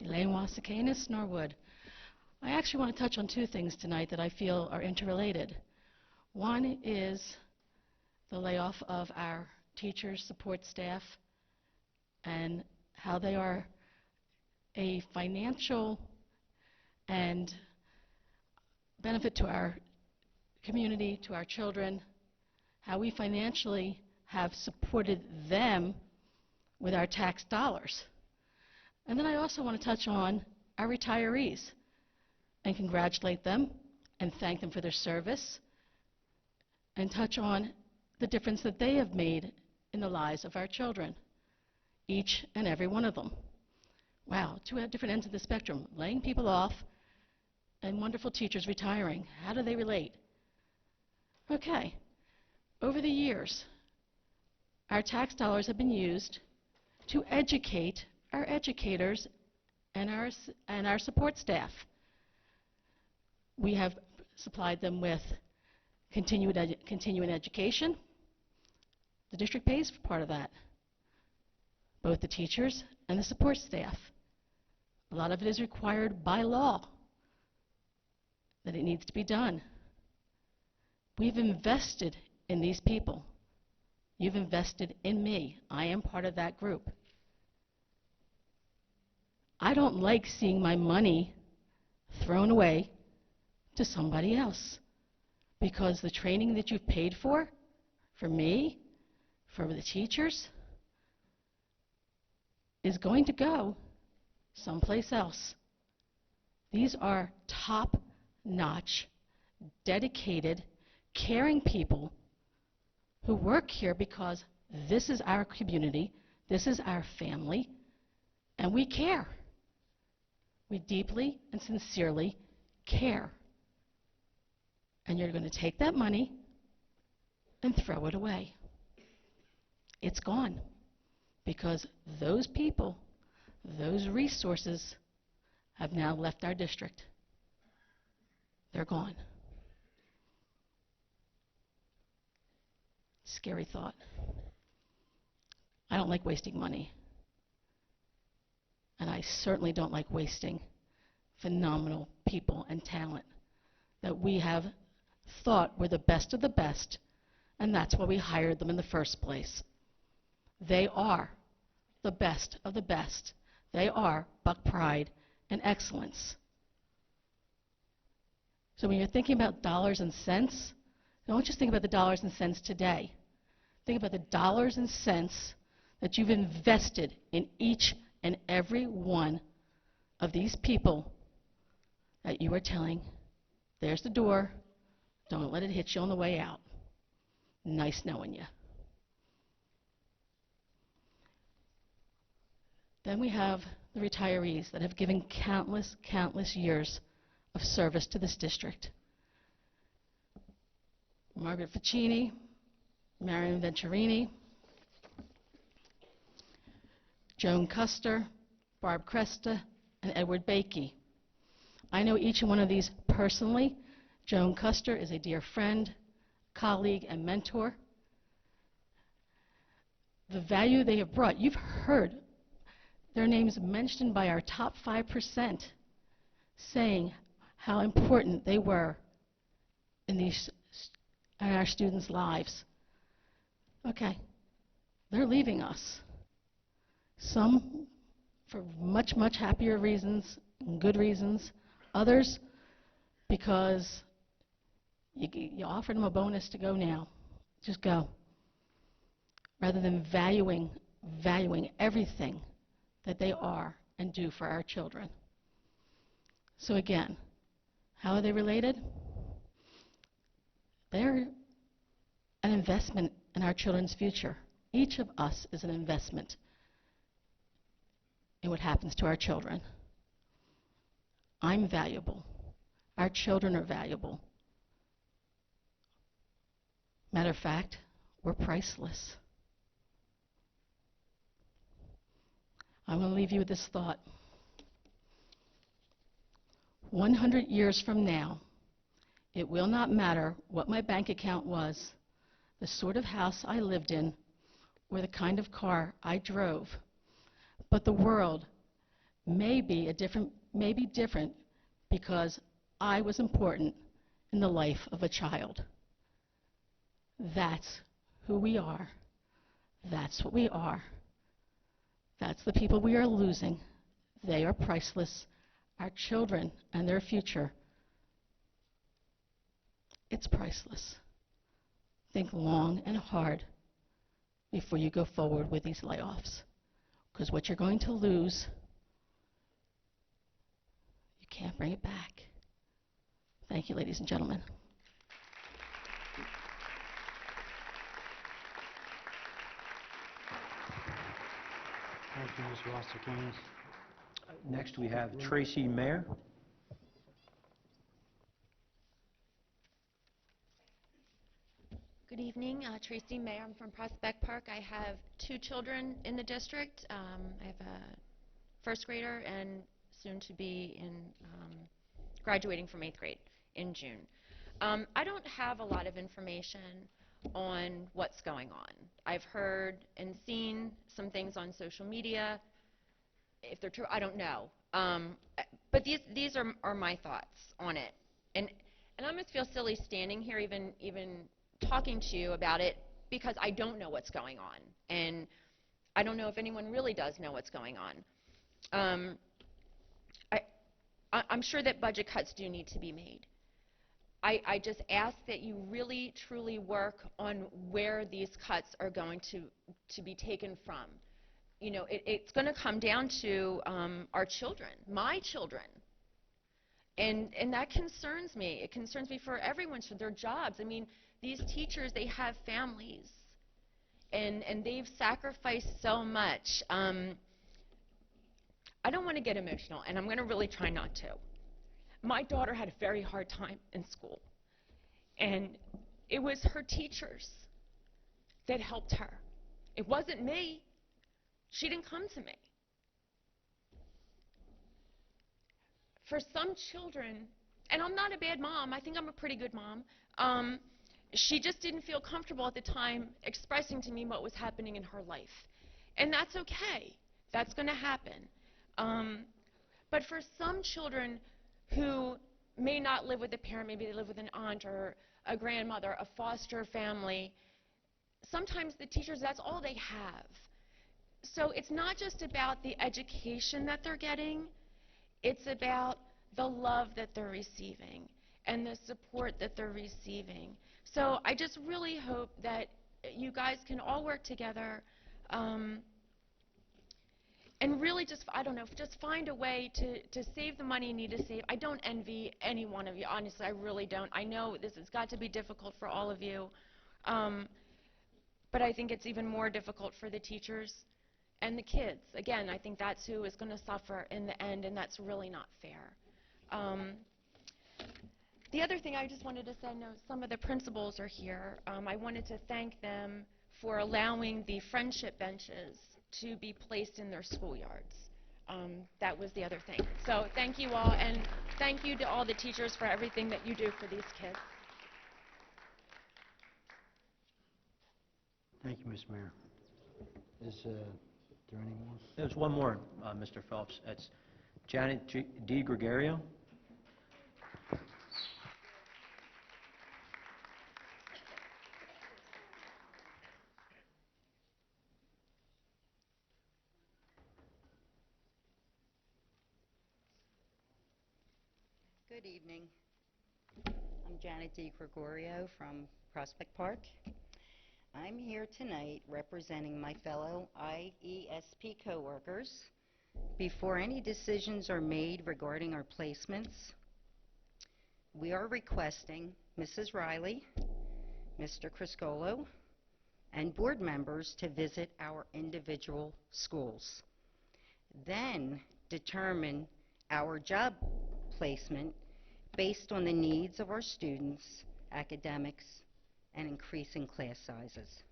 Elaine Wasakanis, Norwood. I actually want to touch on two things tonight that I feel are interrelated. One is the layoff of our teachers, support staff, and how they are a financial and benefit to our community, to our children, how we financially have supported them with our tax dollars. And then I also want to touch on our retirees and congratulate them and thank them for their service and touch on the difference that they have made in the lives of our children, each and every one of them. Wow, two different ends of the spectrum, laying people off and wonderful teachers retiring. How do they relate? Okay, over the years, our tax dollars have been used to educate our educators and our support staff. We have supplied them with continuing education. The district pays for part of that, both the teachers and the support staff. A lot of it is required by law that it needs to be done. We've invested in these people. You've invested in me. I am part of that group. I don't like seeing my money thrown away to somebody else because the training that you've paid for me, for the teachers, is going to go someplace else. These are top-notch, dedicated, caring people who work here because this is our community, this is our family, and we care. We deeply and sincerely care. And you're going to take that money and throw it away. It's gone because those people, those resources have now left our district. They're gone. Scary thought. I don't like wasting money. And I certainly don't like wasting phenomenal people and talent that we have thought were the best of the best, and that's why we hired them in the first place. They are the best of the best. They are Buck pride and excellence. So when you're thinking about dollars and cents, don't just think about the dollars and cents today. Think about the dollars and cents that you've invested in each and every one of these people that you are telling, there's the door, Don't let it hit you on the way out. Nice knowing you. Then we have the retirees that have given countless, countless years of service to this district. Margaret Ficini, Marion Venturini, Joan Custer, Barb Cresta, and Edward Bakey. I know each one of these personally. Joan Custer is a dear friend, colleague, and mentor. The value they have brought, you've heard their names mentioned by our top 5%, saying how important they were in our students' lives. Okay, they're leaving us. Some for much, much happier reasons, and good reasons. Others because you offered them a bonus to go now. Just go. Rather than valuing everything that they are and do for our children. So again, how are they related? They're an investment in our children's future. Each of us is an investment in what happens to our children. I'm valuable. Our children are valuable. Matter of fact, we're priceless. I want to leave you with this thought. 100 years from now, it will not matter what my bank account was, the sort of house I lived in, or the kind of car I drove, but the world may be different because I was important in the life of a child. That's who we are. That's what we are. That's the people we are losing. They are priceless. Our children and their future, it's priceless. Think long and hard before you go forward with these layoffs, because what you're going to lose, you can't bring it back. Thank you, ladies and gentlemen. Thank you, Ms. Rossakanis. Next, we have Tracy Mayer. Good evening, Tracy Mayer. I'm from Prospect Park. I have 2 children in the district. I have a first grader and soon to be in graduating from 8th grade in June. I don't have a lot of information on what's going on. I've heard and seen some things on social media. If they're true, I don't know. But these are my thoughts on it. And I almost feel silly standing here even talking to you about it because I don't know what's going on. And I don't know if anyone really does know what's going on. I'm sure that budget cuts do need to be made. I just ask that you really, truly work on where these cuts are going to be taken from. You know, it's going to come down to our children, my children. And that concerns me. It concerns me for everyone, for their jobs. I mean, these teachers, they have families. And they've sacrificed so much. I don't want to get emotional, and I'm going to really try not to. My daughter had a very hard time in school. And it was her teachers that helped her. It wasn't me. She didn't come to me. For some children, and I'm not a bad mom, I think I'm a pretty good mom, she just didn't feel comfortable at the time expressing to me what was happening in her life. And that's okay. That's going to happen. But for some children who may not live with a parent, maybe they live with an aunt or a grandmother, a foster family, sometimes the teachers, that's all they have. So it's not just about the education that they're getting, it's about the love that they're receiving and the support that they're receiving. So I just really hope that you guys can all work together and and really just, I don't know, just find a way to save the money you need to save. I don't envy any one of you, honestly, I really don't. I know this has got to be difficult for all of you, but I think it's even more difficult for the teachers and the kids. Again, I think that's who is going to suffer in the end, and that's really not fair. The other thing I just wanted to say, I know some of the principals are here. I wanted to thank them for allowing the friendship benches to be placed in their schoolyards. That was the other thing. So thank you all, and thank you to all the teachers for everything that you do for these kids. Thank you, Ms. Mayor. Is there any more? There's one more, Mr. Phelps. It's Janet D. Gregorio. Good evening. I'm Janet D. Gregorio from Prospect Park. I'm here tonight representing my fellow IESP coworkers. Before any decisions are made regarding our placements, we are requesting Mrs. Riley, Mr. Criscolo, and board members to visit our individual schools. Then determine our job placement based on the needs of our students, academics, and increasing class sizes.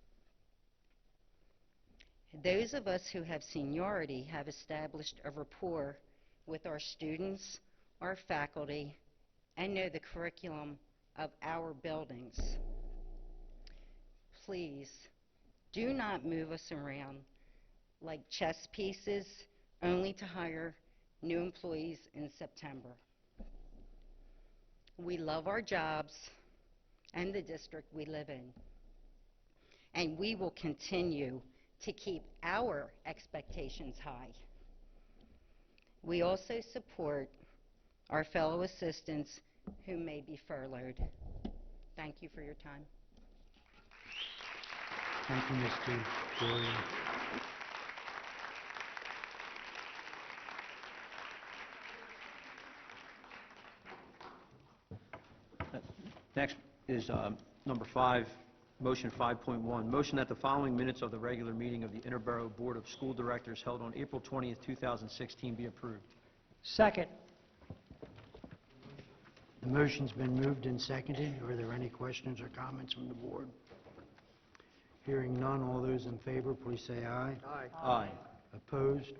Those of us who have seniority have established a rapport with our students, our faculty, and know the curriculum of our buildings. Please do not move us around like chess pieces only to hire new employees in September. We love our jobs and the district we live in, and we will continue to keep our expectations high. We also support our fellow assistants who may be furloughed. Thank you for your time. Thank you, Mr. Gregorio. Next is number 5, motion 5.1. Motion that the following minutes of the regular meeting of the Interboro Board of School Directors held on April 20th, 2016 be approved. Second. The motion's been moved and seconded. Are there any questions or comments from the board? Hearing none, all those in favor, please say aye. Aye. Aye. Opposed?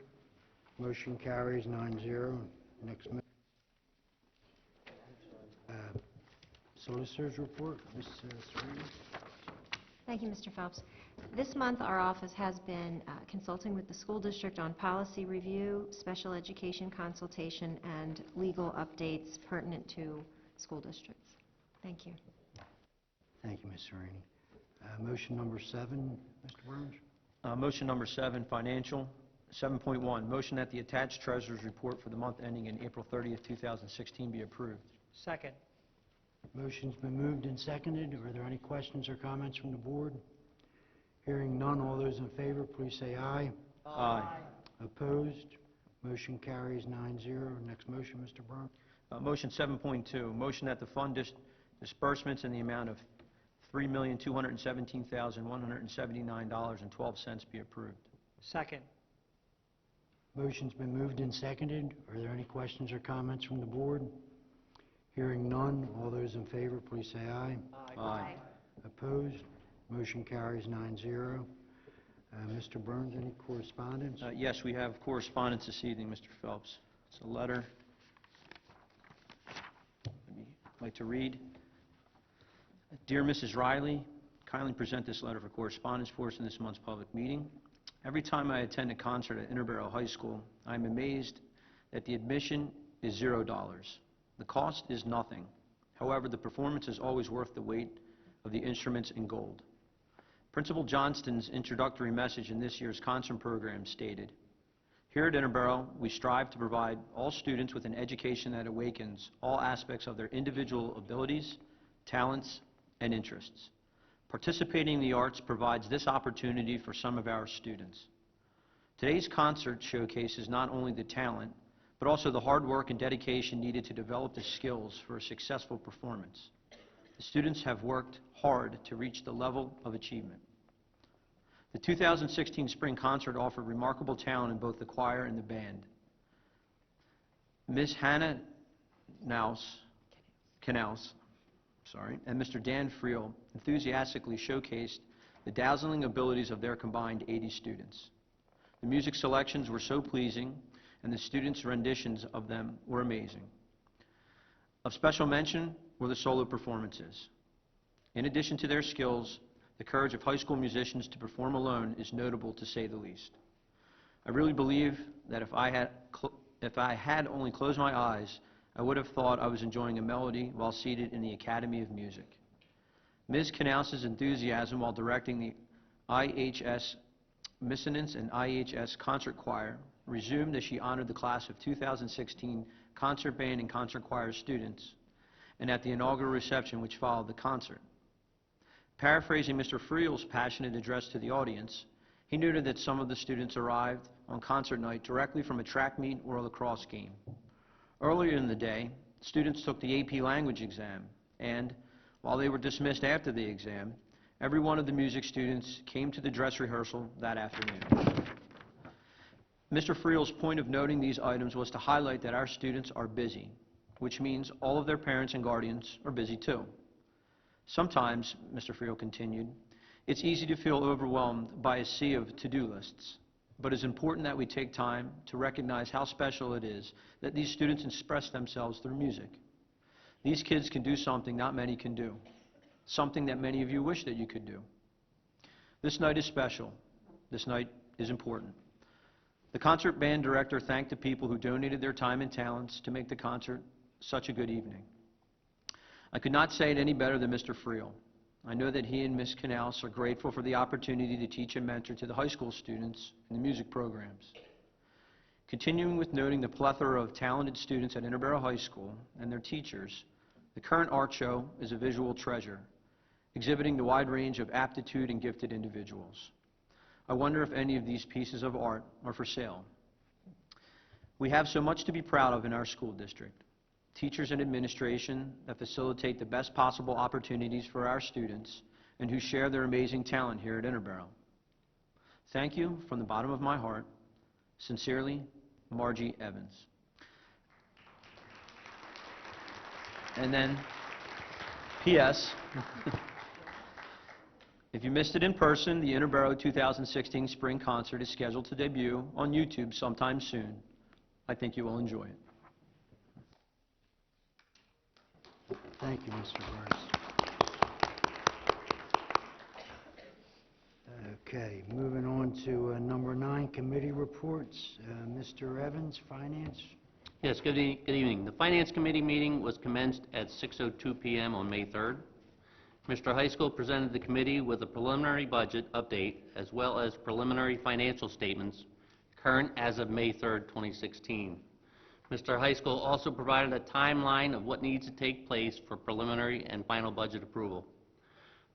Motion carries 9-0. Next. Solicitor's report, Ms. Serena. Thank you, Mr. Phelps. This month, our office has been consulting with the school district on policy review, special education consultation, and legal updates pertinent to school districts. Thank you. Thank you, Ms. Serena. Motion number 7, Mr. Burns. Motion number 7, financial. 7.1, motion that the attached treasurer's report for the month ending in April 30th, 2016 be approved. Second. Motion's been moved and seconded. Are there any questions or comments from the board? Hearing none, all those in favor, please say aye. Aye. Opposed? Motion carries 9-0. Next motion, Mr. Brown. Motion 7.2, motion that the fund disbursements in the amount of $3,217,179.12 be approved. Second. Motion's been moved and seconded. Are there any questions or comments from the board? Hearing none, all those in favor, please say aye. Aye. Opposed? Motion carries 9-0. Mr. Burns, any correspondence? Yes, we have correspondence this evening, Mr. Phelps. It's a letter I'd like to read. Dear Mrs. Riley, kindly present this letter for correspondence for us in this month's public meeting. Every time I attend a concert at Interboro High School, I'm amazed that the admission is $0. The cost is nothing. However, the performance is always worth the weight of the instruments in gold. Principal Johnston's introductory message in this year's concert program stated, "Here at Interboro, we strive to provide all students with an education that awakens all aspects of their individual abilities, talents, and interests. Participating in the arts provides this opportunity for some of our students. Today's concert showcases not only the talent, but also the hard work and dedication needed to develop the skills for a successful performance. The students have worked hard to reach the level of achievement. The 2016 spring concert offered remarkable talent in both the choir and the band. Ms. Hannah Knaus, and Mr. Dan Friel enthusiastically showcased the dazzling abilities of their combined 80 students. The music selections were so pleasing, and the students' renditions of them were amazing. Of special mention were the solo performances. In addition to their skills, the courage of high school musicians to perform alone is notable, to say the least. I really believe that if I had only closed my eyes, I would have thought I was enjoying a melody while seated in the Academy of Music. Ms. Knaus's enthusiasm while directing the IHS Missonance and IHS Concert Choir resumed as she honored the class of 2016 concert band and concert choir students, and at the inaugural reception which followed the concert. Paraphrasing Mr. Friel's passionate address to the audience, he noted that some of the students arrived on concert night directly from a track meet or a lacrosse game. Earlier in the day, students took the AP language exam, and while they were dismissed after the exam, every one of the music students came to the dress rehearsal that afternoon. Mr. Friel's point of noting these items was to highlight that our students are busy, which means all of their parents and guardians are busy too. Sometimes, Mr. Friel continued, it's easy to feel overwhelmed by a sea of to-do lists, but it's important that we take time to recognize how special it is that these students express themselves through music. These kids can do something not many can do, something that many of you wish that you could do. This night is special. This night is important. The concert band director thanked the people who donated their time and talents to make the concert such a good evening. I could not say it any better than Mr. Friel. I know that he and Ms. Knaus are grateful for the opportunity to teach and mentor to the high school students in the music programs. Continuing with noting the plethora of talented students at Interboro High School and their teachers, the current art show is a visual treasure, exhibiting the wide range of aptitude and gifted individuals. I wonder if any of these pieces of art are for sale. We have so much to be proud of in our school district. Teachers and administration that facilitate the best possible opportunities for our students and who share their amazing talent here at Interboro. Thank you from the bottom of my heart. Sincerely, Margie Evans. And then, P.S. If you missed it in person, the Interboro 2016 Spring Concert is scheduled to debut on YouTube sometime soon. I think you will enjoy it. Thank you, Mr. Burns. Okay, moving on to number 9, committee reports. Mr. Evans, Finance. Yes, good evening. The Finance Committee meeting was commenced at 6:02 p.m. on May 3rd. Mr. High School presented the committee with a preliminary budget update as well as preliminary financial statements current as of May 3rd, 2016. Mr. High School also provided a timeline of what needs to take place for preliminary and final budget approval.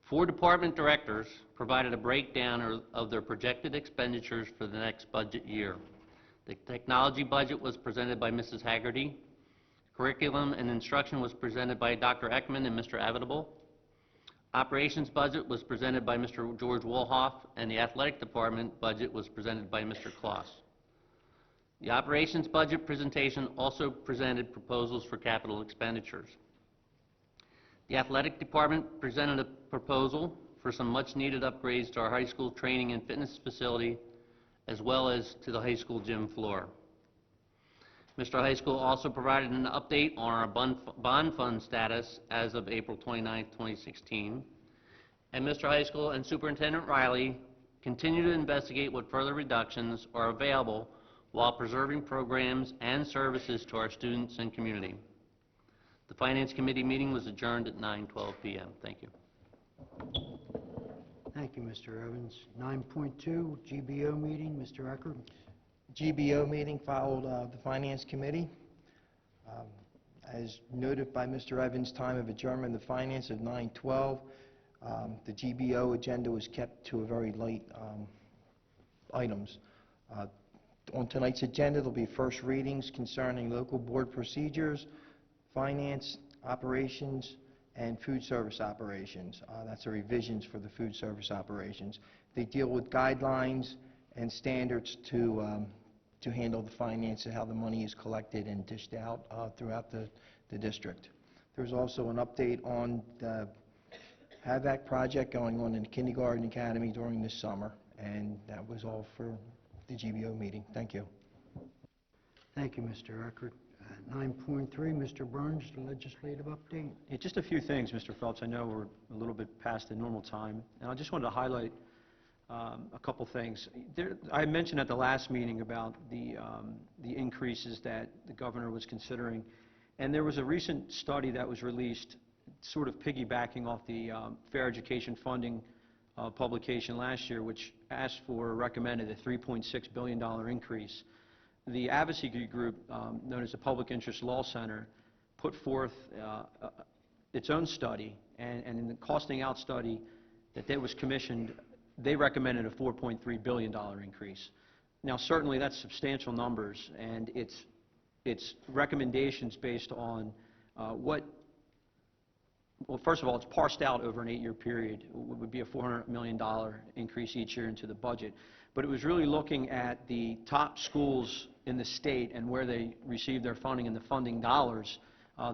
4 department directors provided a breakdown of their projected expenditures for the next budget year. The technology budget was presented by Mrs. Haggerty. Curriculum and instruction was presented by Dr. Ekman and Mr. Avidable. Operations budget was presented by Mr. George Wolhoff, and the athletic department budget was presented by Mr. Kloss. The operations budget presentation also presented proposals for capital expenditures. The athletic department presented a proposal for some much-needed upgrades to our high school training and fitness facility, as well as to the high school gym floor. Mr. High School also provided an update on our bond fund status as of April 29, 2016. And Mr. High School and Superintendent Riley continue to investigate what further reductions are available while preserving programs and services to our students and community. The Finance Committee meeting was adjourned at 9:12 p.m. Thank you. Thank you, Mr. Evans. 9.2, GBO meeting, Mr. Eckert. GBO meeting followed the Finance Committee. As noted by Mr. Evans, time of adjournment of the Finance of 9:12. The GBO agenda was kept to a very light items. On tonight's agenda, there'll be first readings concerning local board procedures, finance, operations, and food service operations. That's the revisions for the food service operations. They deal with guidelines and standards to handle the finance and how the money is collected and dished out throughout the district. There's also an update on the HAVAC project going on in the Kindergarten Academy during this summer, and that was all for the GBO meeting. Thank you. Thank you, Mr. Eckert. 9.3, Mr. Burns, the legislative update. Yeah, just a few things, Mr. Phelps. I know we're a little bit past the normal time, and I just wanted to highlight a couple things. I mentioned at the last meeting about the increases that the governor was considering, and there was a recent study that was released sort of piggybacking off the Fair Education Funding publication last year, which asked for, recommended a $3.6 billion increase. The advocacy group, known as the Public Interest Law Center, put forth its own study, and in the costing out study that was commissioned, they recommended a $4.3 billion increase. Now, certainly that's substantial numbers, and it's recommendations based on well, first of all, it's parsed out over an 8-year period. It would be a $400 million increase each year into the budget. But it was really looking at the top schools in the state and where they receive their funding and the funding dollars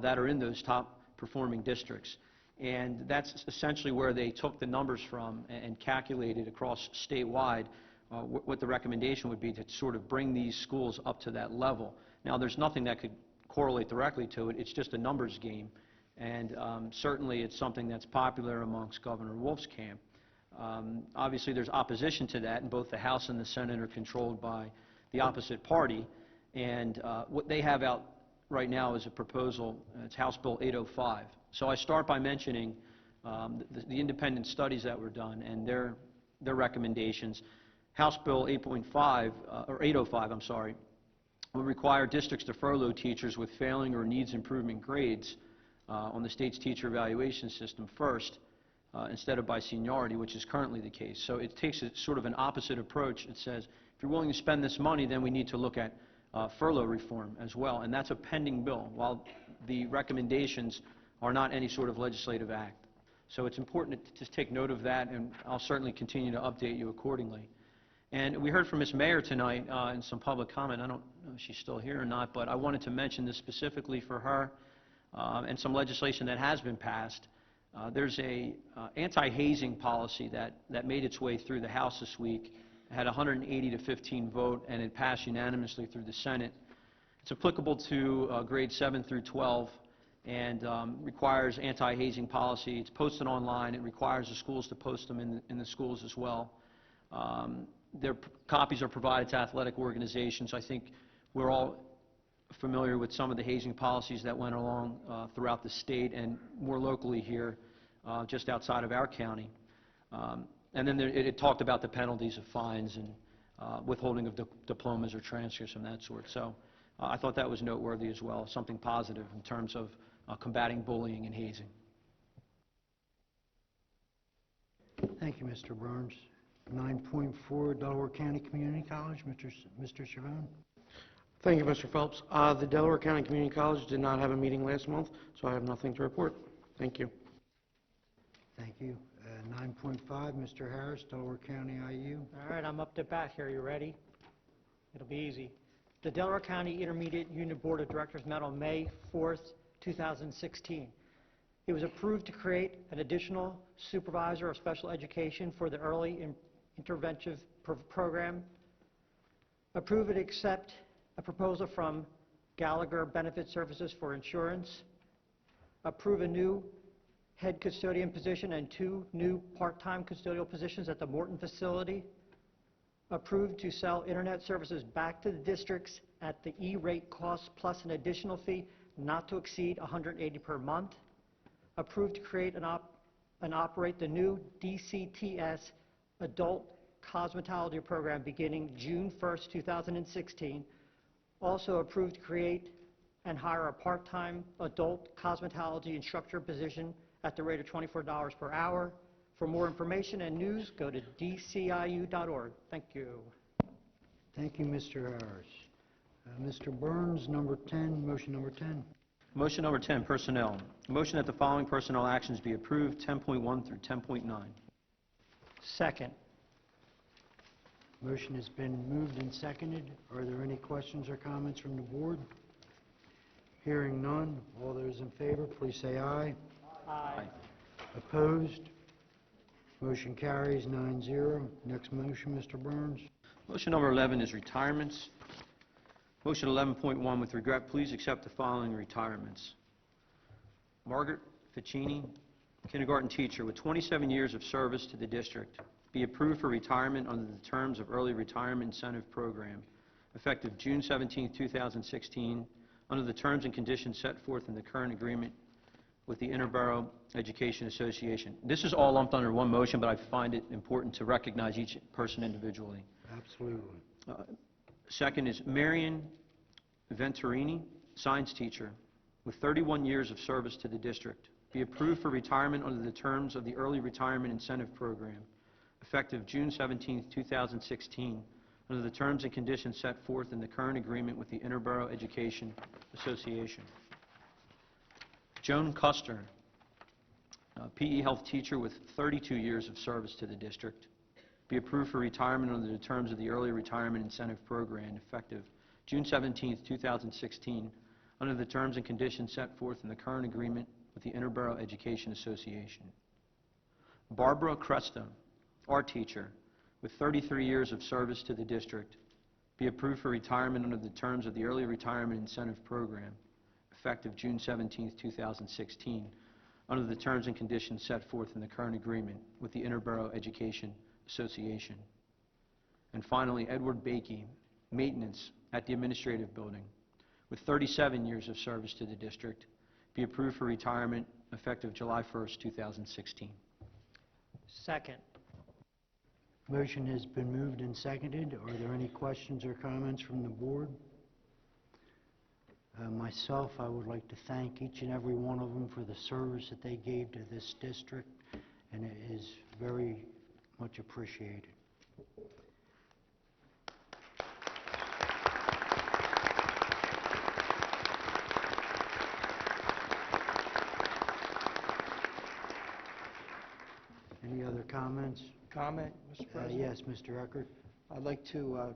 that are in those top performing districts. And that's essentially where they took the numbers from and calculated across statewide what the recommendation would be to sort of bring these schools up to that level. Now, there's nothing that could correlate directly to it. It's just a numbers game. And certainly it's something that's popular amongst Governor Wolf's camp. Obviously, there's opposition to that, and both the House and the Senate are controlled by the opposite party. And what they have out right now is a proposal. It's House Bill 805. So I start by mentioning the independent studies that were done and their recommendations. House Bill 805, I'm sorry, will require districts to furlough teachers with failing or needs improvement grades on the state's teacher evaluation system first, instead of by seniority, which is currently the case. So it takes a sort of an opposite approach. It says, if you're willing to spend this money, then we need to look at furlough reform as well, and that's a pending bill, while the recommendations are not any sort of legislative act. So it's important to just take note of that, and I'll certainly continue to update you accordingly. And we heard from Ms. Mayer tonight in some public comment. I don't know if she's still here or not, but I wanted to mention this specifically for her and some legislation that has been passed. There's a anti-hazing policy that made its way through the House this week. It had 180 to 15 vote, and it passed unanimously through the Senate. It's applicable to grades 7 through 12 and requires anti-hazing policy. It's posted online. It requires the schools to post them in the schools as well. Their copies are provided to athletic organizations. I think we're all familiar with some of the hazing policies that went along throughout the state and more locally here just outside of our county. And then it talked about the penalties of fines and withholding of diplomas or transcripts from that sort. So I thought that was noteworthy as well, something positive in terms of combating bullying and hazing. Thank you, Mr. Burns. 9.4, Delaware County Community College, Mr. Chavone. Thank you, Mr. Phelps. The Delaware County Community College did not have a meeting last month, so I have nothing to report. Thank you. Thank you. 9.5, Mr. Harris, Delaware County IU. All right, I'm up to bat here. You ready? It'll be easy. The Delaware County Intermediate Union Board of Directors met on May 4th, 2016. It was approved to create an additional supervisor of special education for the early intervention program. Approve and accept a proposal from Gallagher Benefit Services for insurance. Approve a new head custodian position and 2 new part-time custodial positions at the Morton facility. Approved to sell internet services back to the districts at the E-rate cost plus an additional fee not to exceed $180 per month. Approved to create and operate the new DCTS adult cosmetology program beginning June 1st, 2016. Also approved to create and hire a part-time adult cosmetology instructor position at the rate of $24 per hour. For more information and news, go to dciu.org. Thank you. Thank you, Mr. Harris. Mr. Burns, number 10, motion number 10. Motion number 10, personnel. Motion that the following personnel actions be approved, 10.1 through 10.9. Second. Motion has been moved and seconded. Are there any questions or comments from the board? Hearing none, all those in favor, please say aye. Aye. Opposed? Motion carries 9-0. Next motion, Mr. Burns. Motion number 11 is retirements. Motion 11.1, with regret, please accept the following retirements. Margaret Ficini, kindergarten teacher with 27 years of service to the district, be approved for retirement under the terms of early retirement incentive program, effective June 17, 2016, under the terms and conditions set forth in the current agreement with the Interboro Education Association. This is all lumped under one motion, but I find it important to recognize each person individually. Absolutely. Second is Marion Venturini, science teacher, with 31 years of service to the district, be approved for retirement under the terms of the Early Retirement Incentive Program, effective June 17, 2016, under the terms and conditions set forth in the current agreement with the Interboro Education Association. Joan Custer, PE health teacher with 32 years of service to the district, be approved for retirement under the terms of the Early Retirement Incentive Program, effective June 17, 2016, under the terms and conditions set forth in the current agreement with the Interboro Education Association. Barbara Cresta, art teacher, with 33 years of service to the district, be approved for retirement under the terms of the Early Retirement Incentive Program, effective June 17, 2016, under the terms and conditions set forth in the current agreement with the Interboro Education Association. And finally, Edward Bakey, maintenance at the administrative building, with 37 years of service to the district, be approved for retirement effective July 1st, 2016. Second. Motion has been moved and seconded. Are there any questions or comments from the board? Myself, I would like to thank each and every one of them for the service that they gave to this district, and it is very much appreciated. Any other comments? Comment, Mr. President? Yes, Mr. Eckert. I'd like to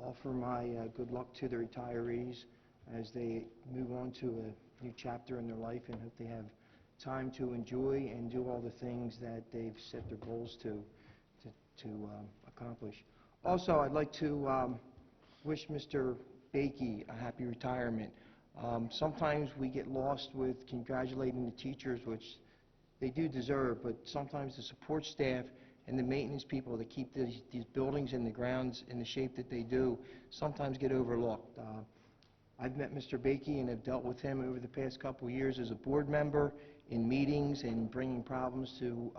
offer my good luck to the retirees as they move on to a new chapter in their life, and hope they have time to enjoy and do all the things that they've set their goals to accomplish. Also, I'd like to wish Mr. Bakey a happy retirement. Sometimes we get lost with congratulating the teachers, which they do deserve, but sometimes the support staff and the maintenance people that keep these buildings and the grounds in the shape that they do sometimes get overlooked. I've met Mr. Bakey and have dealt with him over the past couple of years as a board member in meetings and bringing problems to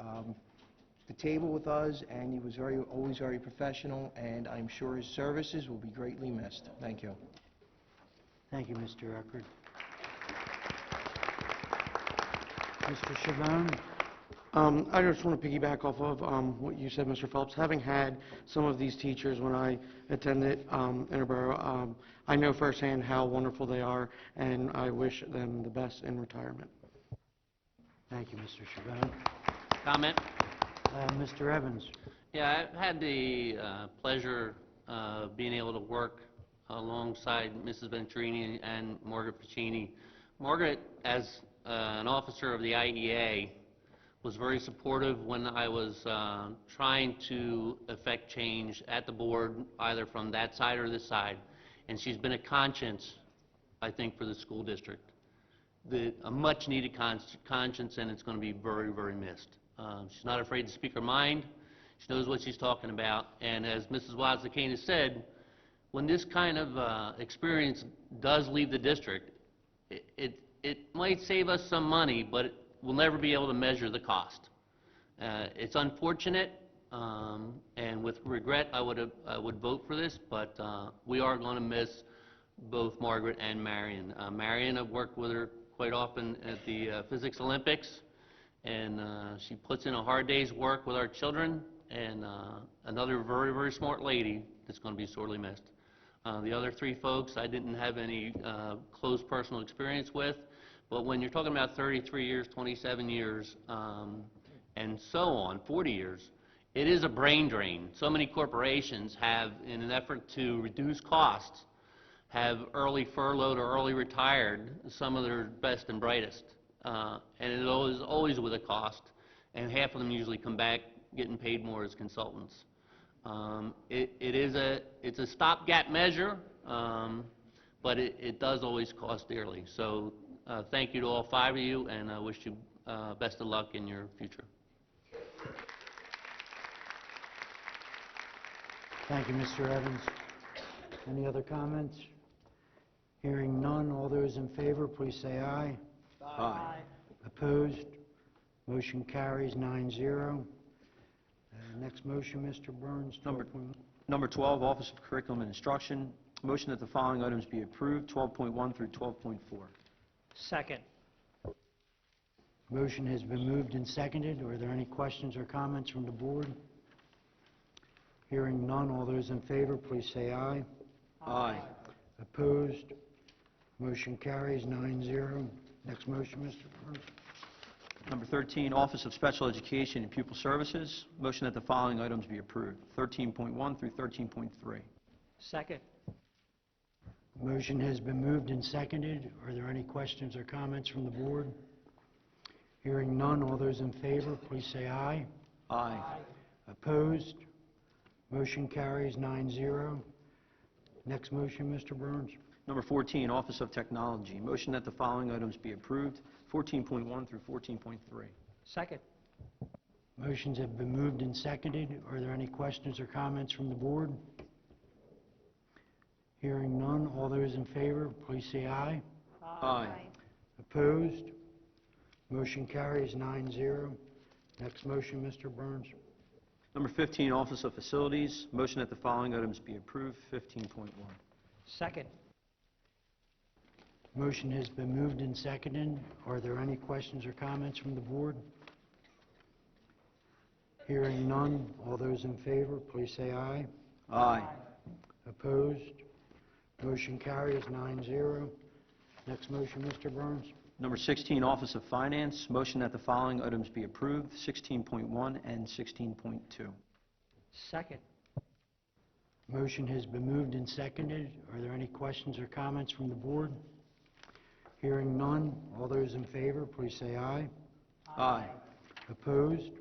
the table with us, and he was always very professional, and I'm sure his services will be greatly missed. Thank you. Thank you, Mr. Eckert. Mr. Chabon? I just want to piggyback off of what you said, Mr. Phelps. Having had some of these teachers when I attended Interboro, I know firsthand how wonderful they are, and I wish them the best in retirement. Thank you, Mr. Chabon. Comment? Mr. Evans? Yeah, I've had the pleasure of being able to work alongside Mrs. Venturini and Margaret Piccini. Margaret, as an officer of the IEA, was very supportive when I was trying to effect change at the board, either from that side or this side. And she's been a conscience, I think, for the school district. A much-needed conscience, and it's going to be very, very missed. She's not afraid to speak her mind. She knows what she's talking about. And as Mrs. Wozniacki said, when this kind of experience does leave the district, it might save us some money, but we'll never be able to measure the cost. It's unfortunate, and with regret, I would vote for this, but we are going to miss both Margaret and Marion. Marion, I've worked with her quite often at the Physics Olympics, and she puts in a hard day's work with our children, and another very, very smart lady it's going to be sorely missed. The other three folks I didn't have any close personal experience with, but when you're talking about 33 years, 27 years, and so on, 40 years, it is a brain drain. So many corporations have, in an effort to reduce costs, have early furloughed or early retired some of their best and brightest. And it is always with a cost, and half of them usually come back getting paid more as consultants. It's a stopgap measure, but it does always cost dearly. So thank you to all five of you, and I wish you best of luck in your future. Thank you, Mr. Evans. Any other comments? Hearing none, all those in favor, please say aye. Aye. Opposed? Motion carries 9-0. Next motion, Mr. Burns. Number 12, Office of Curriculum and Instruction. Motion that the following items be approved, 12.1 through 12.4. Second. Motion has been moved and seconded. Are there any questions or comments from the board? Hearing none, all those in favor, please say aye. Aye. Opposed? Motion carries 9-0. Next motion, Mr. Burns. Number 13, Office of Special Education and Pupil Services. Motion that the following items be approved, 13.1 through 13.3. Second. Motion has been moved and seconded. Are there any questions or comments from the board? Hearing none, all those in favor, please say aye. Aye. Opposed? Motion carries 9-0. Next motion, Mr. Burns. Number 14, Office of Technology. Motion that the following items be approved, 14.1 through 14.3. Second. Motions have been moved and seconded. Are there any questions or comments from the board? Hearing none, all those in favor, please say aye. Aye. Opposed? Motion carries 9-0. Next motion, Mr. Burns. Number 15, Office of Facilities. Motion that the following items be approved, 15.1. Second. Motion has been moved and seconded. Are there any questions or comments from the board? Hearing none, all those in favor, please say aye. Aye. Opposed? Motion carries 9-0. Next motion, Mr. Burns. Number 16, Office of Finance. Motion that the following items be approved, 16.1 and 16.2. Second. Motion has been moved and seconded. Are there any questions or comments from the board? Hearing none, all those in favor, please say aye. Aye. Opposed?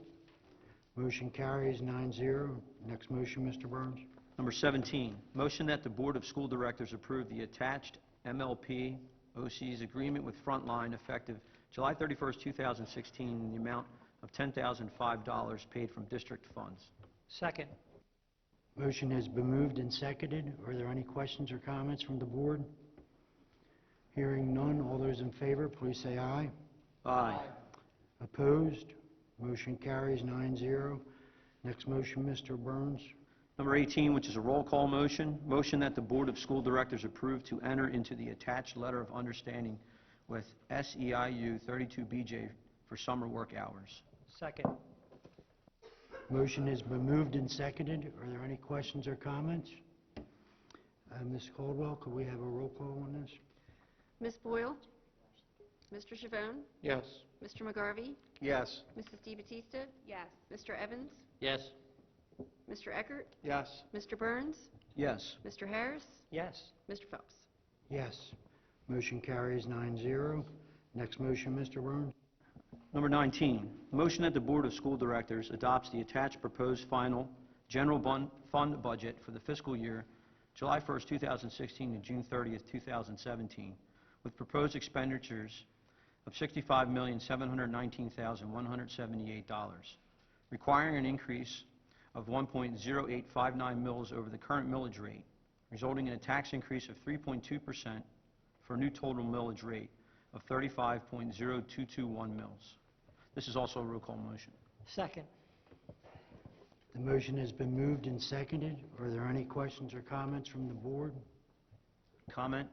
Motion carries 9-0. Next motion, Mr. Burns. Number 17, motion that the Board of School Directors approve the attached MLP OC's agreement with Frontline effective July 31st, 2016, in the amount of $10,005 paid from district funds. Second. Motion has been moved and seconded. Are there any questions or comments from the board? Hearing none, all those in favor, please say aye. Aye. Opposed? Motion carries 9-0. Next motion, Mr. Burns. Number 18, which is a roll call motion, motion that the Board of School Directors approve to enter into the attached letter of understanding with SEIU 32BJ for summer work hours. Second. Motion has been moved and seconded. Are there any questions or comments? Ms. Caldwell, could we have a roll call on this? Ms. Boyle? Mr. Chavone? Yes. Mr. McGarvey? Yes. Mrs. DeBattista? Yes. Mr. Evans? Yes. Mr. Eckert? Yes. Mr. Burns? Yes. Mr. Harris? Yes. Mr. Phelps? Yes. Motion carries 9-0. Next motion, Mr. Burns. Number 19, motion that the Board of School Directors adopts the attached proposed final general fund budget for the fiscal year July 1st, 2016 to June 30th, 2017, with proposed expenditures of $65,719,178, requiring an increase of 1.0859 mils over the current millage rate, resulting in a tax increase of 3.2% for a new total millage rate of 35.0221 mils. This is also a roll call motion. Second. The motion has been moved and seconded. Are there any questions or comments from the board? Comment?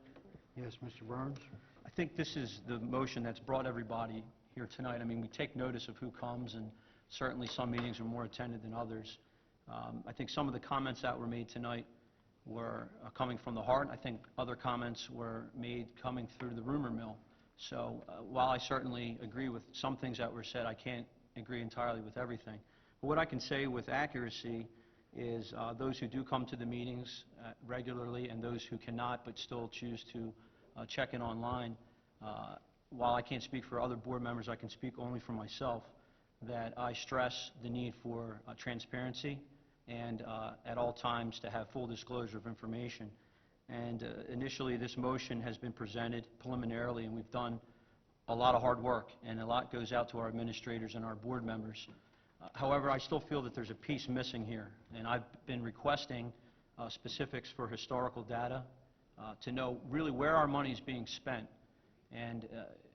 Yes, Mr. Burns. I think this is the motion that's brought everybody here tonight. I mean, we take notice of who comes, and certainly some meetings are more attended than others. I think some of the comments that were made tonight were coming from the heart. I think other comments were made coming through the rumor mill. So while I certainly agree with some things that were said, I can't agree entirely with everything. But what I can say with accuracy is those who do come to the meetings regularly and those who cannot but still choose to check in online, while I can't speak for other board members, I can speak only for myself, that I stress the need for transparency and at all times to have full disclosure of information. And initially this motion has been presented preliminarily, and we've done a lot of hard work, and a lot goes out to our administrators and our board members. However, I still feel that there's a piece missing here, and I've been requesting specifics for historical data to know really where our money is being spent, and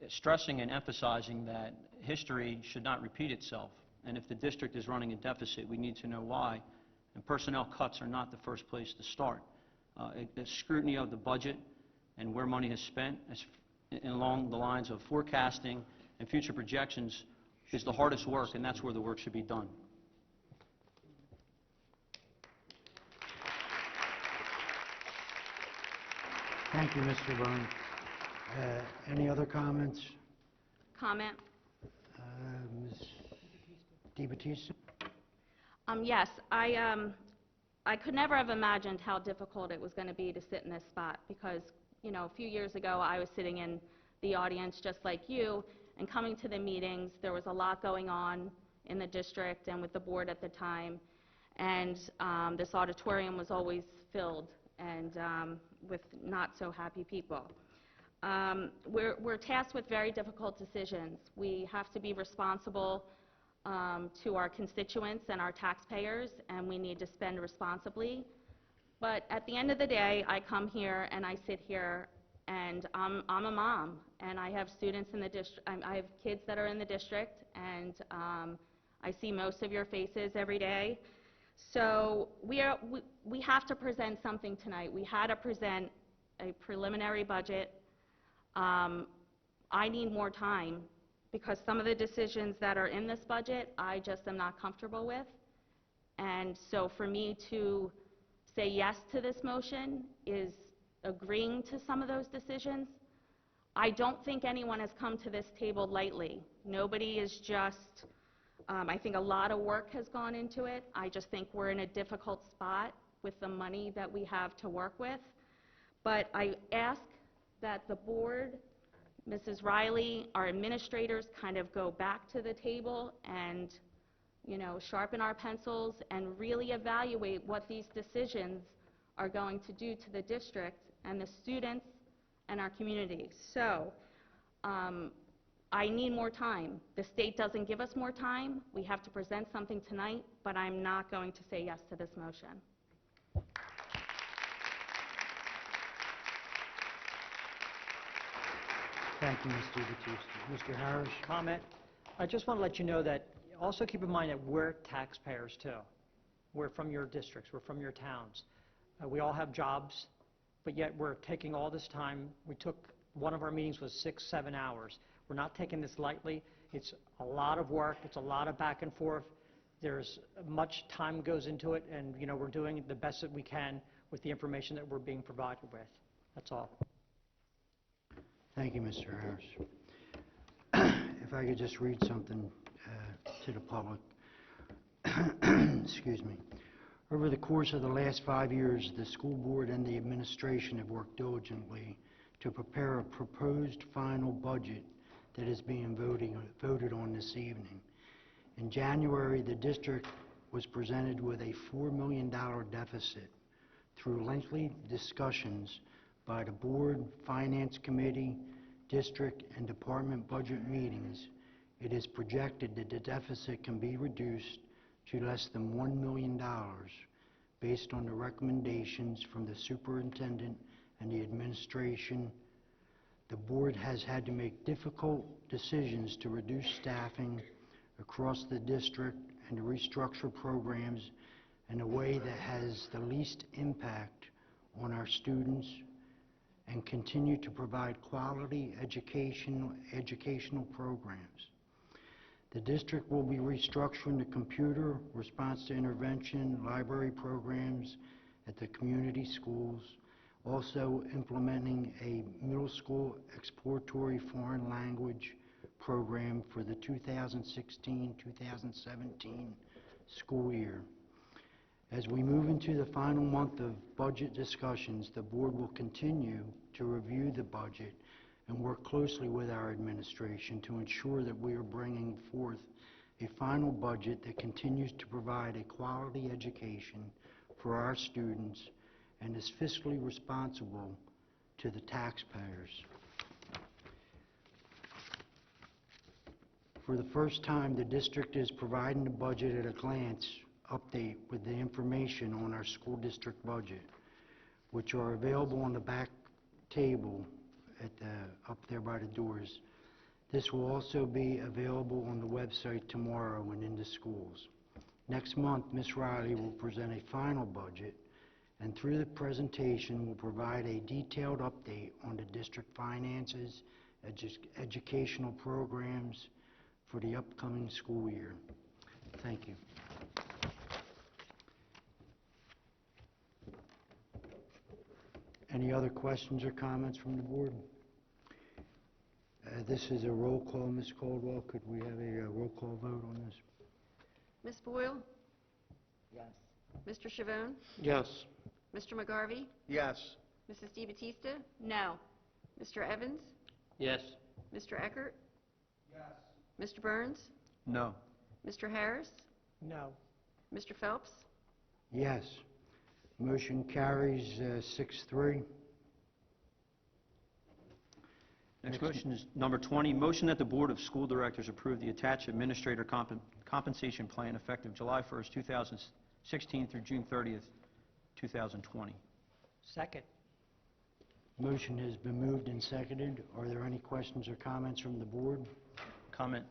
stressing and emphasizing that history should not repeat itself. And if the district is running a deficit, we need to know why, and personnel cuts are not the first place to start. The scrutiny of the budget and where money is spent along the lines of forecasting and future projections is the hardest work, and that's where the work should be done. Thank you, Mr. Byrne. Any other comments? Comment? Ms. DeBattista? Yes, I could never have imagined how difficult it was going to be to sit in this spot because, you know, a few years ago I was sitting in the audience just like you, and coming to the meetings, there was a lot going on in the district and with the board at the time, and this auditorium was always filled and with not so happy people. We're tasked with very difficult decisions. We have to be responsible to our constituents and our taxpayers, and we need to spend responsibly. But at the end of the day, I come here and I sit here, and I'm a mom, and I have students in the district. I have kids that are in the district, and I see most of your faces every day. So we have to present something tonight. We had to present a preliminary budget. I need more time because some of the decisions that are in this budget I just am not comfortable with. And so for me to say yes to this motion is agreeing to some of those decisions. I don't think anyone has come to this table lightly. Nobody is just, I think a lot of work has gone into it. I just think we're in a difficult spot with the money that we have to work with. But I ask that the board, Mrs. Riley, our administrators kind of go back to the table and, you know, sharpen our pencils and really evaluate what these decisions are going to do to the district and the students and our community. So I need more time. The state doesn't give us more time. We have to present something tonight, but I'm not going to say yes to this motion. Thank you, Ms. DeBattista. Mr. Harris? Comment. I just want to let you know that also keep in mind that we're taxpayers too. We're from your districts, we're from your towns. We all have jobs, but yet we're taking all this time. One of our meetings was 6-7 hours. We're not taking this lightly. It's a lot of work, it's a lot of back and forth. There's much time goes into it, and you know, we're doing the best that we can with the information that we're being provided with. That's all. Thank you, Mr. Harris. If I could just read something to the public. Excuse me. Over the course of the last 5 years, the school board and the administration have worked diligently to prepare a proposed final budget that is being voted on this evening. In January, the district was presented with a $4 million deficit. Through lengthy discussions by the board, finance committee, district, and department budget meetings, it is projected that the deficit can be reduced to less than $1 million based on the recommendations from the superintendent and the administration. The board has had to make difficult decisions to reduce staffing across the district and to restructure programs in a way that has the least impact on our students and continue to provide quality educational programs. The district will be restructuring the computer, response to intervention, library programs, at the community schools, also implementing a middle school exploratory foreign language program for the 2016-2017 school year. As we move into the final month of budget discussions, the board will continue to review the budget and work closely with our administration to ensure that we are bringing forth a final budget that continues to provide a quality education for our students and is fiscally responsible to the taxpayers. For the first time, the district is providing the budget at a glance update with the information on our school district budget, which are available on the back table up there by the doors. This will also be available on the website tomorrow and in the schools. Next month, Ms. Riley will present a final budget, and through the presentation will provide a detailed update on the district finances, educational programs for the upcoming school year. Thank you. Any other questions or comments from the board? This is a roll call, Ms. Caldwell. Could we have a roll call vote on this? Ms. Boyle? Yes. Mr. Chavone? Yes. Mr. McGarvey? Yes. Mrs. DeBattista? No. Mr. Evans? Yes. Mr. Eckert? Yes. Mr. Burns? No. Mr. Harris? No. Mr. Phelps? Yes. Motion carries 6-3. Next motion is number 20, motion that the Board of School Directors approve the attached administrator compensation plan effective July 1st, 2016 through June 30th, 2020. Second. Motion has been moved and seconded. Are there any questions or comments from the board? Comment.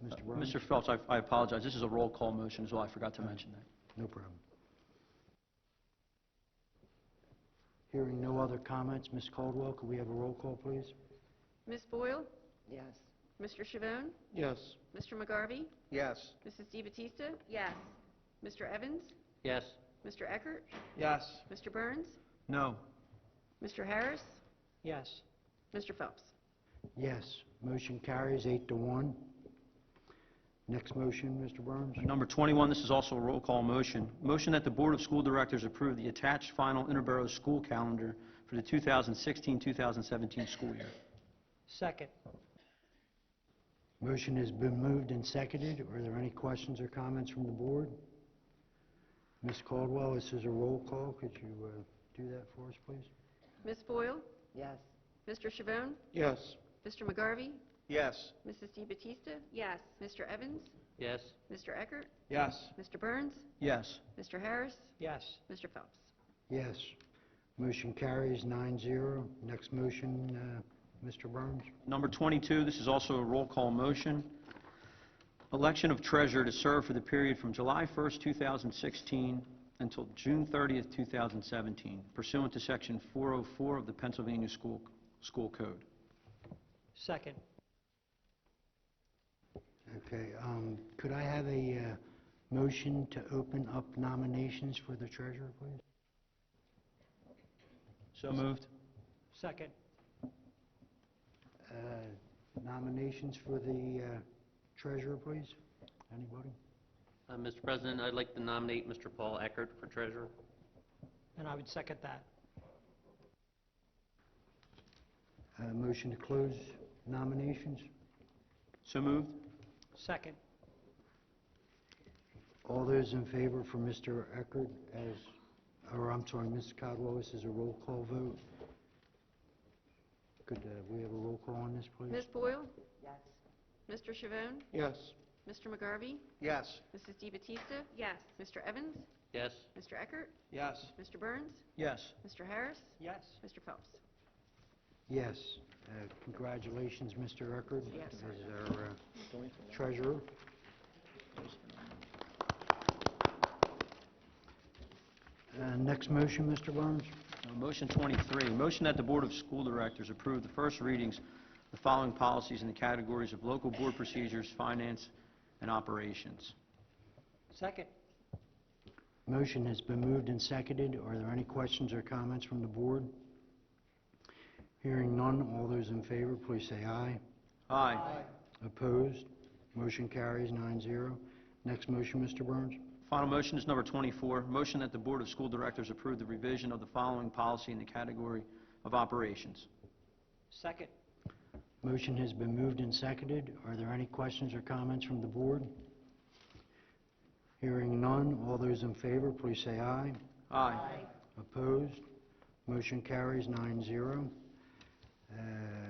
Mr. Burns? Mr. Phelps, I apologize. This is a roll call motion as well. I forgot to mention that. No problem. Hearing no other comments, Ms. Caldwell, could we have a roll call, please? Ms. Boyle? Yes. Mr. Chavone? Yes. Mr. McGarvey? Yes. Mrs. DeBattista? Yes. Mr. Evans? Yes. Mr. Eckert? Yes. Mr. Burns? No. Mr. Harris? Yes. Mr. Phelps? Yes. Motion carries 8-1. Next motion, Mr. Burns? Number 21, this is also a roll call motion. Motion that the Board of School Directors approve the attached final Interboro school calendar for the 2016-2017 school year. Second. Motion has been moved and seconded. Are there any questions or comments from the board? Ms. Caldwell, this is a roll call. Could you do that for us, please? Ms. Boyle? Yes. Mr. Chavone? Yes. Mr. McGarvey? Yes. Mrs. DeBattista? Yes. Mr. Evans? Yes. Mr. Eckert? Yes. Mr. Burns? Yes. Mr. Harris? Yes. Mr. Phelps? Yes. Motion carries 9-0. Next motion, Mr. Burns? Number 22, this is also a roll call motion. Election of treasurer to serve for the period from July 1st, 2016 until June 30th, 2017, pursuant to Section 404 of the Pennsylvania School Code. Second. Okay. Could I have a motion to open up nominations for the treasurer, please? So moved. Second. Nominations for the treasurer, please? Anybody? Mr. President, I'd like to nominate Mr. Paul Eckert for treasurer. And I would second that. Motion to close nominations? So moved. Second. All those in favor for Mr. Eckert as, or I'm sorry, Ms. Caldwell, this is a roll call vote. Could we have a roll call on this, please? Ms. Boyle? Yes. Mr. Chavone? Yes. Mr. McGarvey? Yes. Mrs. DeBattista? Yes. Mr. Evans? Yes. Mr. Eckert? Yes. Mr. Burns? Yes. Mr. Harris? Yes. Mr. Phelps? Yes. Congratulations, Mr. Eckert, Yes. as our treasurer. Next motion, Mr. Burns? Motion 23, motion that the Board of School Directors approve the first readings of the following policies in the categories of local board procedures, finance, and operations. Second. Motion has been moved and seconded. Are there any questions or comments from the board? Hearing none, all those in favor, please say aye. Aye. Opposed? Motion carries 9-0. Next motion, Mr. Burns. Final motion is number 24, motion that the Board of School Directors approve the revision of the following policy in the category of operations. Second. Motion has been moved and seconded. Are there any questions or comments from the board? Hearing none, all those in favor, please say aye. Aye. Opposed? Motion carries 9-0.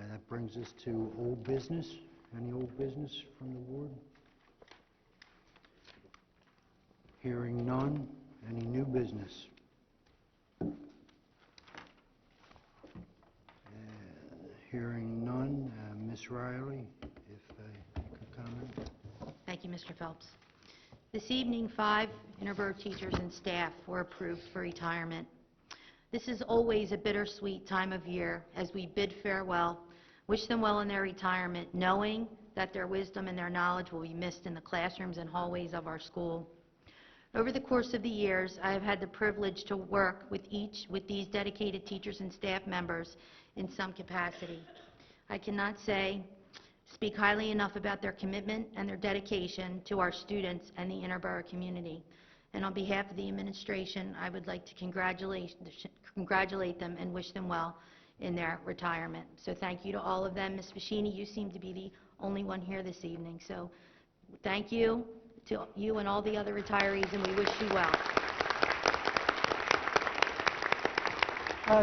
That brings us to old business. Any old business from the board? Hearing none. Any new business? Hearing none. Ms. Riley, if you could comment. Thank you, Mr. Phelps. This evening, 5 Interboro teachers and staff were approved for retirement. This is always a bittersweet time of year as we bid farewell, wish them well in their retirement, knowing that their wisdom and their knowledge will be missed in the classrooms and hallways of our school. Over the course of the years, I have had the privilege to work with these dedicated teachers and staff members in some capacity. I cannot speak highly enough about their commitment and their dedication to our students and the Interboro community. And on behalf of the administration, I would like to congratulate them and wish them well in their retirement. So thank you to all of them. Ms. Bashini, you seem to be the only one here this evening. So thank you to you and all the other retirees, and we wish you well.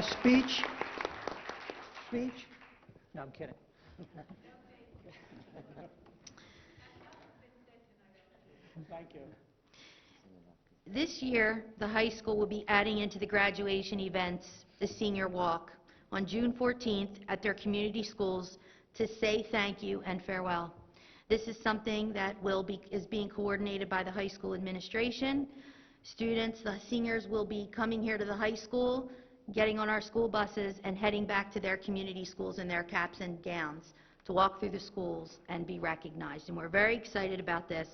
Speech? Speech? No, I'm kidding. Thank you. This year, the high school will be adding into the graduation events the Senior Walk on June 14th at their community schools to say thank you and farewell. This is something that is being coordinated by the high school administration. Students, the seniors, will be coming here to the high school, getting on our school buses, and heading back to their community schools in their caps and gowns to walk through the schools and be recognized. And we're very excited about this.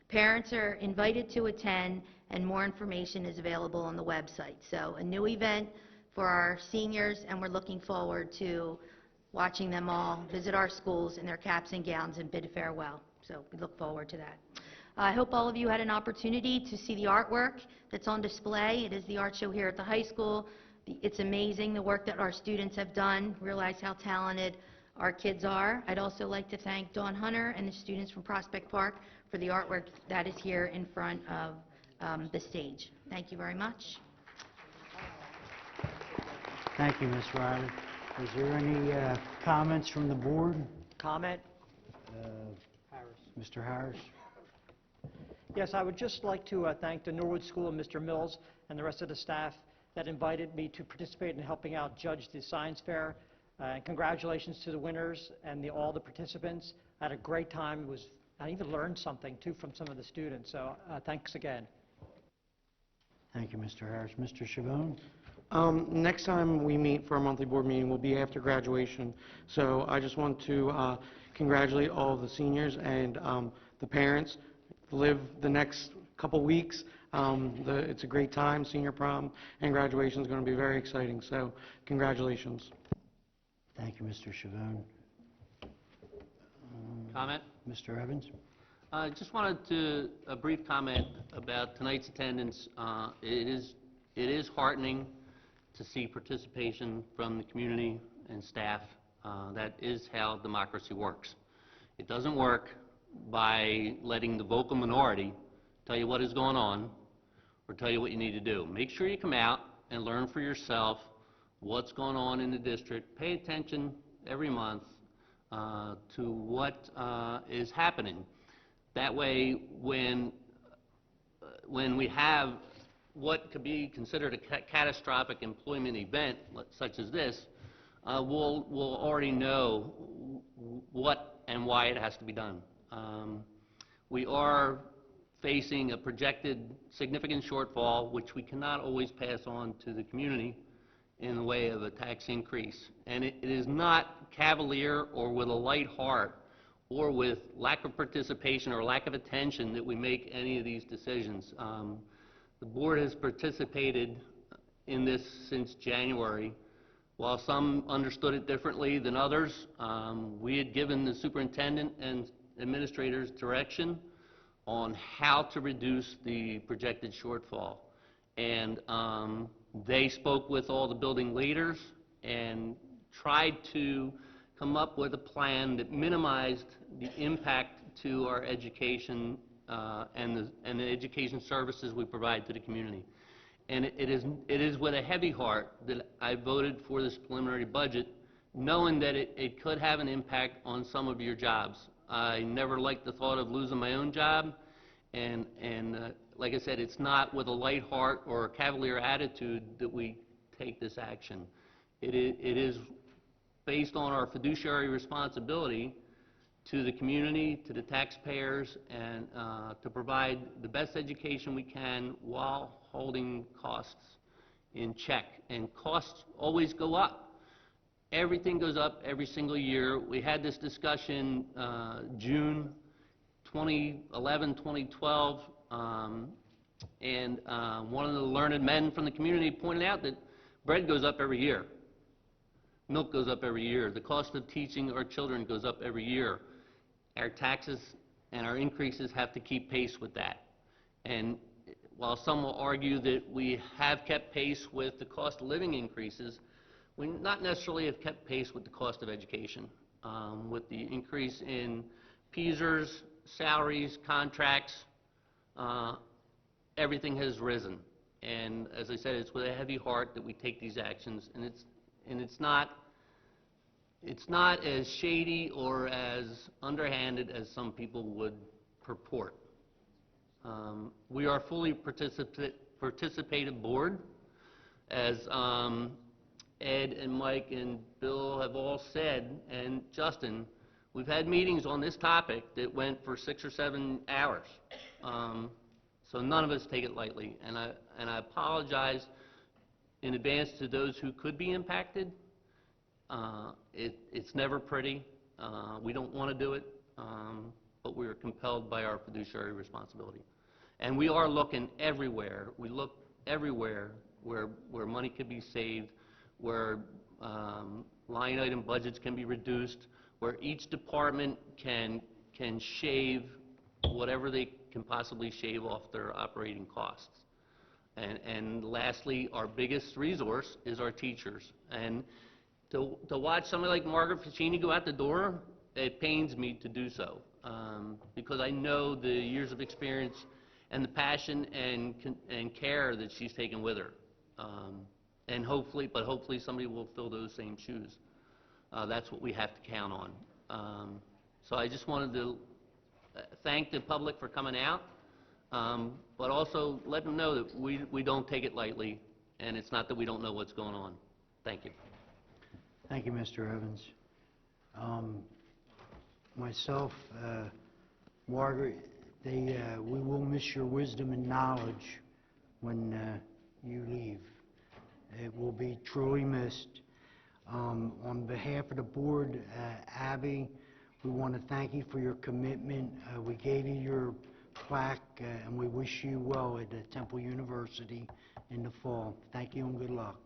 Parents are invited to attend, and more information is available on the website. So a new event for our seniors, and we're looking forward to watching them all visit our schools in their caps and gowns and bid farewell. So we look forward to that. I hope all of you had an opportunity to see the artwork that's on display. It is the art show here at the high school. It's amazing the work that our students have done. Realize how talented our kids are. I'd also like to thank Dawn Hunter and the students from Prospect Park for the artwork that is here in front of the stage. Thank you very much. Thank you, Ms. Riley. Is there any comments from the board? Comment? Mr. Harris? Yes, I would just like to thank the Norwood School and Mr. Mills and the rest of the staff that invited me to participate in helping out judge the science fair. And congratulations to the winners and all the participants. I had a great time. I even learned something, too, from some of the students. So thanks again. Thank you, Mr. Harris. Mr. Chabon? Next time we meet for our monthly board meeting will be after graduation. So I just want to congratulate all of the seniors and the parents. Live the next couple weeks. It's a great time, senior prom, and graduation is going to be very exciting. So congratulations. Thank you, Mr. Chabon. Comment? Mr. Evans? I just wanted a brief comment about tonight's attendance. It is heartening to see participation from the community and staff. That is how democracy works. It doesn't work by letting the vocal minority tell you what is going on or tell you what you need to do. Make sure you come out and learn for yourself what's going on in the district. Pay attention every month to what is happening. That way, when we have what could be considered a catastrophic employment event, such as this, we'll already know what and why it has to be done. We are facing a projected significant shortfall, which we cannot always pass on to the community in the way of a tax increase. And it is not cavalier or with a light heart or with lack of participation or lack of attention that we make any of these decisions. The board has participated in this since January. While some understood it differently than others, we had given the superintendent and administrators direction on how to reduce the projected shortfall. And they spoke with all the building leaders and tried to come up with a plan that minimized the impact to our education and the education services we provide to the community. And it is with a heavy heart that I voted for this preliminary budget, knowing that it could have an impact on some of your jobs. I never liked the thought of losing my own job, and like I said, it's not with a light heart or a cavalier attitude that we take this action. It is based on our fiduciary responsibility to the community, to the taxpayers, and to provide the best education we can while holding costs in check. And costs always go up. Everything goes up every single year. We had this discussion June 2011, 2012, and one of the learned men from the community pointed out that bread goes up every year. Milk goes up every year. The cost of teaching our children goes up every year. Our taxes and our increases have to keep pace with that. And while some will argue that we have kept pace with the cost of living increases, we not necessarily have kept pace with the cost of education. With the increase in PSERs, salaries, contracts, everything has risen. And as I said, it's with a heavy heart that we take these actions, and it's not as shady or as underhanded as some people would purport. We are a fully participative board. As Ed and Mike and Bill have all said, and Justin, we've had meetings on this topic that went for 6 or 7 hours. So none of us take it lightly, and I apologize in advance to those who could be impacted. It's never pretty. We don't want to do it, but we are compelled by our fiduciary responsibility. And we are looking everywhere. We look everywhere where money could be saved, where line item budgets can be reduced, where each department can shave whatever they can possibly shave off their operating costs. And lastly, our biggest resource is our teachers. And to watch somebody like Margaret Ficini go out the door, it pains me to do so, because I know the years of experience and the passion and care that she's taken with her. And hopefully somebody will fill those same shoes. That's what we have to count on. So I just wanted to thank the public for coming out, but also let them know that we don't take it lightly, and it's not that we don't know what's going on. Thank you. Thank you, Mr. Evans. Myself, Margaret, we will miss your wisdom and knowledge when you leave. It will be truly missed. On behalf of the board, Abby, we want to thank you for your commitment. We gave you your plaque, and we wish you well at Temple University in the fall. Thank you and good luck.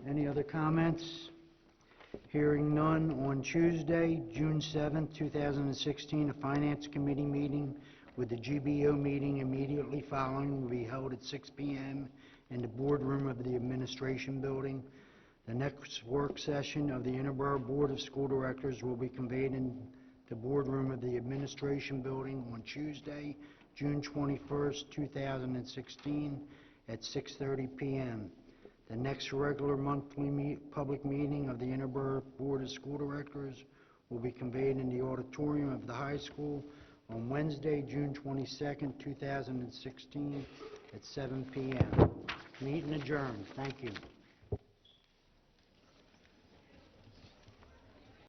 Any other comments? Hearing none, on Tuesday, June 7th, 2016, a Finance Committee meeting with the GBO meeting immediately following will be held at 6 p.m. in the boardroom of the Administration Building. The next work session of the Interboro Board of School Directors will be convened in the boardroom of the Administration Building on Tuesday, June 21st, 2016 at 6:30 p.m. The next regular monthly public meeting of the Interboro Board of School Directors will be convened in the auditorium of the high school on Wednesday, June 22nd, 2016 at 7 p.m. Meeting adjourned. Thank you.